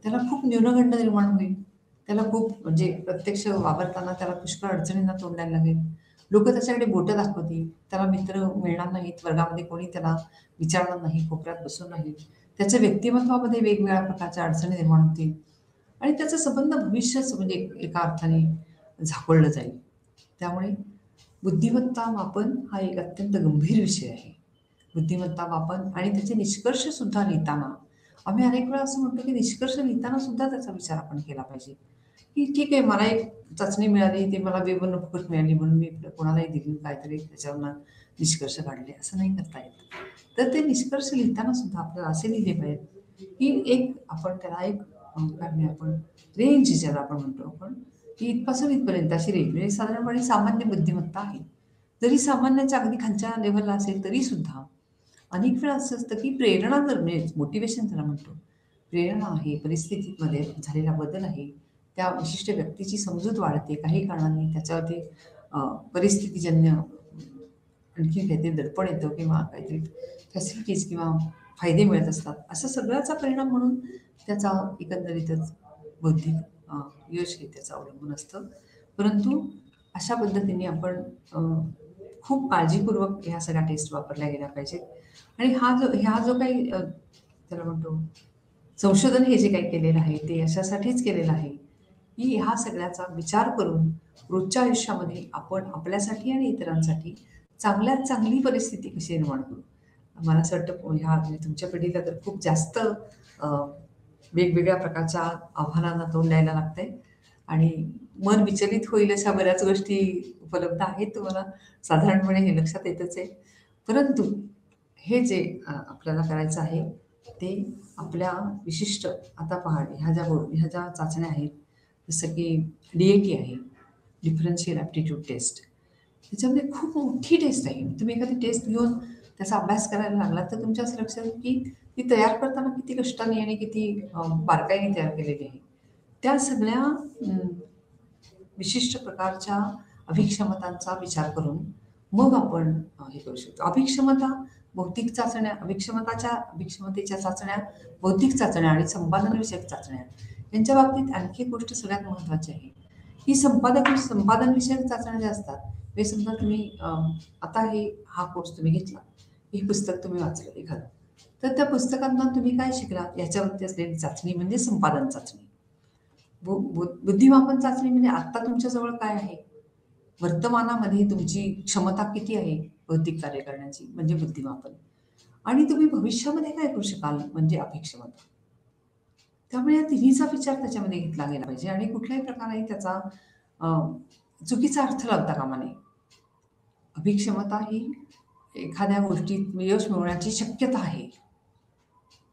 त्याला खूप न्यूनगंड निर्माण होईल. त्याला खूप म्हणजे प्रत्यक्ष वावरताना त्याला पुष्कळ अडचणींना तोंड द्यायला लागेल. लोकं त्याच्याकडे बोटं दाखवतील. त्याला मित्र मिळणार नाहीत. वर्गामध्ये कोणी त्याला विचारणार नाही. कोपऱ्यात बसून राहील. त्याच्या व्यक्तिमत्त्वामध्ये वेगवेगळ्या प्रकारच्या अडचणी निर्माण होतील आणि त्याचा संबंध भविष्यच म्हणजे एका अर्थाने झाकोळलं जाईल. त्यामुळे बुद्धिमत्ता मापन हा एक अत्यंत गंभीर विषय आहे. बुद्धिमत्ता मापन आणि त्याचे निष्कर्ष सुद्धा लिहिताना आम्ही अनेक वेळा असं म्हणतो, की निष्कर्ष लिहिताना सुद्धा त्याचा विचार आपण केला पाहिजे, की ठीक आहे मला एक चाचणी मिळाली, ती मला B1 फुकट मिळाली म्हणून मी कोणालाही दिली काहीतरी त्याच्यावरनं निष्कर्ष काढले, असं नाही करता येत. तर ते निष्कर्ष लिहिताना सुद्धा आपल्याला असे लिहिले पाहिजेत, की एक आपण त्याला एक काय म्हणूया आपण रेंज ज्याला आपण म्हणतो आपण, की इथपासून इथपर्यंत अशी रेंज म्हणजे साधारणपणे सामान्य बुद्धिमत्ता आहे. जरी सामान्याच्या अगदी खालच्या लेव्हलला असेल तरी सुद्धा अनेक वेळा असं असतं की प्रेरणा जर म्हणजे मोटिवेशन ज्याला म्हणतो, प्रेरणा आहे, परिस्थितीमध्ये झालेला बदल आहे, त्या विशिष्ट व्यक्तीची समजूत वाढते. काही कारणांनी त्याच्यावरती परिस्थितीजन्य आणखी काहीतरी दडपण येतं किंवा काहीतरी फॅसिलिटीज किंवा फायदे मिळत असतात. असा सगळ्याचा परिणाम म्हणून त्याचा एकंदरीतच बौद्धिक अ, यश हे त्याचं अवलंबून असतं. परंतु अशा पद्धतीने आपण खूप काळजीपूर्वक ह्या सगळ्या टेस्ट वापरल्या गेल्या पाहिजेत आणि हा जो काही त्याला म्हणतो संशोधन हे जे काही केलेलं आहे ते अशासाठीच केलेलं आहे, की ह्या सगळ्याचा विचार करून रोजच्या आयुष्यामध्ये आपण आपल्यासाठी आणि इतरांसाठी चांगल्यात चांगली परिस्थिती कशी निर्माण करू. मला असं वाटतं ह्या म्हणजे तुमच्या पिढीला तर खूप जास्त वेगवेगळ्या प्रकारच्या आव्हानांना तोंड द्यायला लागतंय आणि मन विचलित होईल अशा बऱ्याच गोष्टी उपलब्ध आहेत तुम्हाला साधारणपणे हे लक्षात येतच आहे. परंतु हे जे आपल्याला करायचं आहे ते आपल्या विशिष्ट आता पहा ह्या ज्या चाचण्या आहेत, जसं की डी-ए-टी आहे, डिफरन्शियल ॲप्टिट्यूड टेस्ट. त्याच्यामध्ये खूप मोठी टेस्ट आहे. तुम्ही एखादी टेस्ट घेऊन त्याचा अभ्यास करायला लागलात, तर तुमच्या असं लक्षात येईल की ती तयार करताना किती कष्टाने आणि किती बारकाईने तयार केलेली आहे. त्या सगळ्या विशिष्ट प्रकारच्या अभिक्षमतांचा विचार करून मग आपण हे करू शकतो. भौतिक चाचण्या, अभिक्षमतेच्या चाचण्या, बौद्धिक चाचण्या आणि संपादनविषयक चाचण्या यांच्या बाबतीत आणखी एक गोष्ट सगळ्यात महत्त्वाची आहे, की संपादनविषयक चाचण्या ज्या असतात, हे समजा तुम्ही आता हा कोर्स तुम्ही घेतला, हे पुस्तक तुम्ही वाचलं एखादं, तर त्या पुस्तकातनं तुम्ही काय शिकलात याच्यावरती असलेली चाचणी म्हणजे संपादन चाचणी. बुद्धिमापन चाचणी म्हणजे आत्ता तुमच्याजवळ काय आहे? वर्तमानामध्ये तुमची क्षमता किती आहे बौद्धिक कार्य करण्याची म्हणजे बुद्धिमापन आणि तुम्ही भविष्यामध्ये काय करू शकाल म्हणजे अभिक्षमता. त्यामुळे या तिन्हीचा विचार त्याच्यामध्ये घेतला गेला पाहिजे आणि कुठल्याही प्रकारे त्याचा अ, चुकीचा अर्थ लावता कामा नये. अभिक्षमता ही एखाद्या गोष्टीत यश मिळवण्याची शक्यता आहे.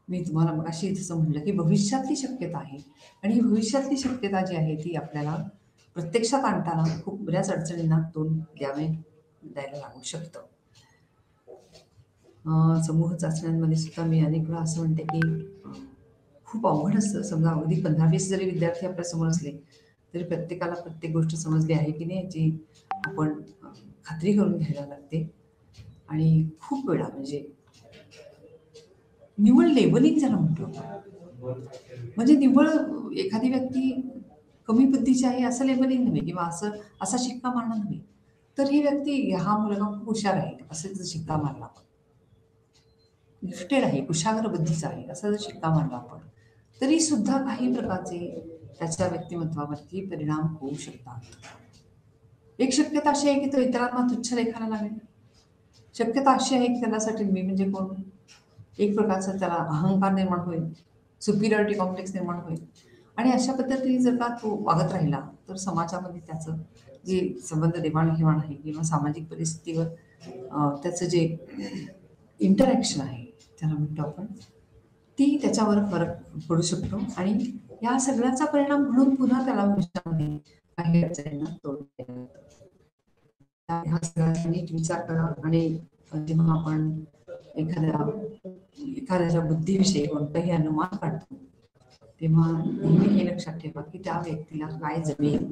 मी तुम्हाला मगाशी जसं म्हटलं, की भविष्यातली शक्यता आहे आणि ही भविष्यातली शक्यता जी आहे ती आपल्याला प्रत्यक्षात आणताना खूप बऱ्याच अडचणींना तोंड द्यायला लागू शकतं. समूह चाचण्यांमध्ये सुद्धा मी अनेक वेळा असं म्हणते, की अ, खूप अवघड असतं. समजा अगदी 15-20 जरी विद्यार्थी आपल्यासमोर असले, तरी प्रत्येकाला प्रत्येक गोष्ट समजली आहे की नाही याची आपण खात्री करून घ्यायला लागते आणि खूप वेळा म्हणजे निव्वळ लेबलिंग ज्याला म्हणतो आपण. म्हणजे निव्वळ एखादी व्यक्ती कमी बुद्धीची आहे असं लेबलिंग नव्हे किंवा असा शिक्का मारणं नव्हे. तर ही व्यक्ती हा मुलगा खूप हुशार आहे असा जर शिक्का मारला आपण. गिफ्टेड आहे, कुशाग्र बुद्धीचा आहे असा जर शिक्का मारला आपण, तरी सुद्धा काही प्रकारचे त्याच्या व्यक्तिमत्वावरती परिणाम होऊ शकतात. एक शक्यता अशी आहे की तो इतरांना तुच्छ लेखाला लागेल. शक्यता अशी आहे की त्याच्यासाठी मी म्हणजे कोण? एक प्रकारचा त्याला अहंकार निर्माण होईल, सुपिरियरिटी कॉम्प्लेक्स निर्माण होईल आणि अशा पद्धतीने जर का तो वागत राहिला, तर समाजामध्ये त्याचं जे संबंध देवाणघेवाण आहे किंवा सामाजिक परिस्थितीवर त्याचं जे इंटरॅक्शन आहे, त्याला म्हणतो आपण, ती त्याच्यावर फरक पडू शकतो आणि या सगळ्याचा परिणाम म्हणून पुन्हा त्याला भविष्यामध्ये काही अडचणींना तोंड द्यावं लागतं. ह्या सगळ्याचा नीट विचार करा आणि जेव्हा आपण एखाद्या एखाद्याच्या बुद्धीविषयी कोणतंही अनुमान काढतो, तेव्हा नेहमी हे लक्षात ठेवा, की त्या व्यक्तीला काय जमेल.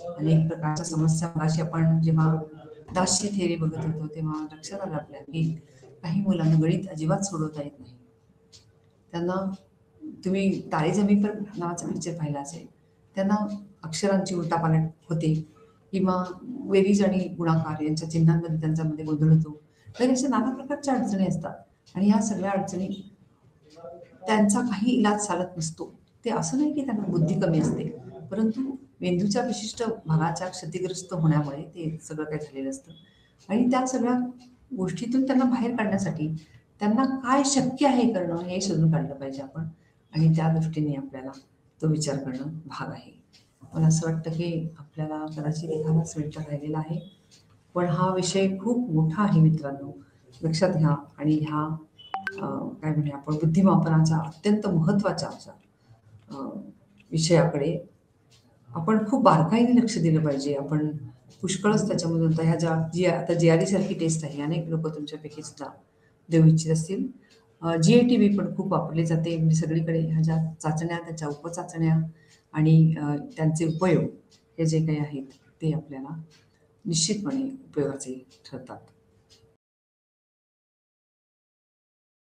अनेक प्रकारच्या समस्या मगाशी आपण जेव्हा दासची थेअरी बघत होतो, तेव्हा लक्षात आलं आपल्या, की काही मुलांना गणित अजिबात सोडवता येत नाही. त्यांना तुम्ही तारे जमी पर नावाचा पिक्चर पाहिला असेल. त्यांना अक्षरांची उलटापालट होते किंवा बेरीज आणि गुणाकार यांच्या चिन्हांमध्ये त्यांच्यामध्ये गोंधळ होतो. तर अशा नाना प्रकारच्या अडचणी असतात आणि ह्या सगळ्या अडचणी त्यांचा काही इलाज चालत नसतो. ते असं नाही की त्यांना बुद्धी कमी असते, परंतु मेंदूच्या विशिष्ट भागाच्या क्षतिग्रस्त होण्यामुळे ते सगळं काही झालेलं असतं आणि त्या सगळ्या गोष्टीतून त्यांना बाहेर काढण्यासाठी त्यांना काय शक्य आहे करणं हे शोधून काढलं पाहिजे आपण आणि त्या दृष्टीने आपल्याला तो विचार करणं भाग आहे. मला असं वाटतं की आपल्याला कदाचित एखादाच मिनिटं राहिलेला आहे. पण हा विषय खूप मोठा आहे मित्रांनो. लक्षात घ्या आणि ह्या काय म्हणूया आपण बुद्धिमापनाच्या अत्यंत महत्त्वाच्या अशा अ, विषयाकडे आपण खूप बारकाईने लक्ष दिलं पाहिजे. आपण पुष्कळच त्याच्यामधून आता ह्या ज्या जी आता जे-आर-ई सारखी टेस्ट आहे. अनेक लोकं तुमच्यापैकी सुद्धा देऊ इच्छित असतील. GATB पण खूप वापरली जाते. म्हणजे सगळीकडे ह्या ज्या चाचण्या, त्याच्या उपचाचण्या आणि त्यांचे उपयोग हे जे काही आहेत ते आपल्याला निश्चितपणे उपयोगाचे ठरतात.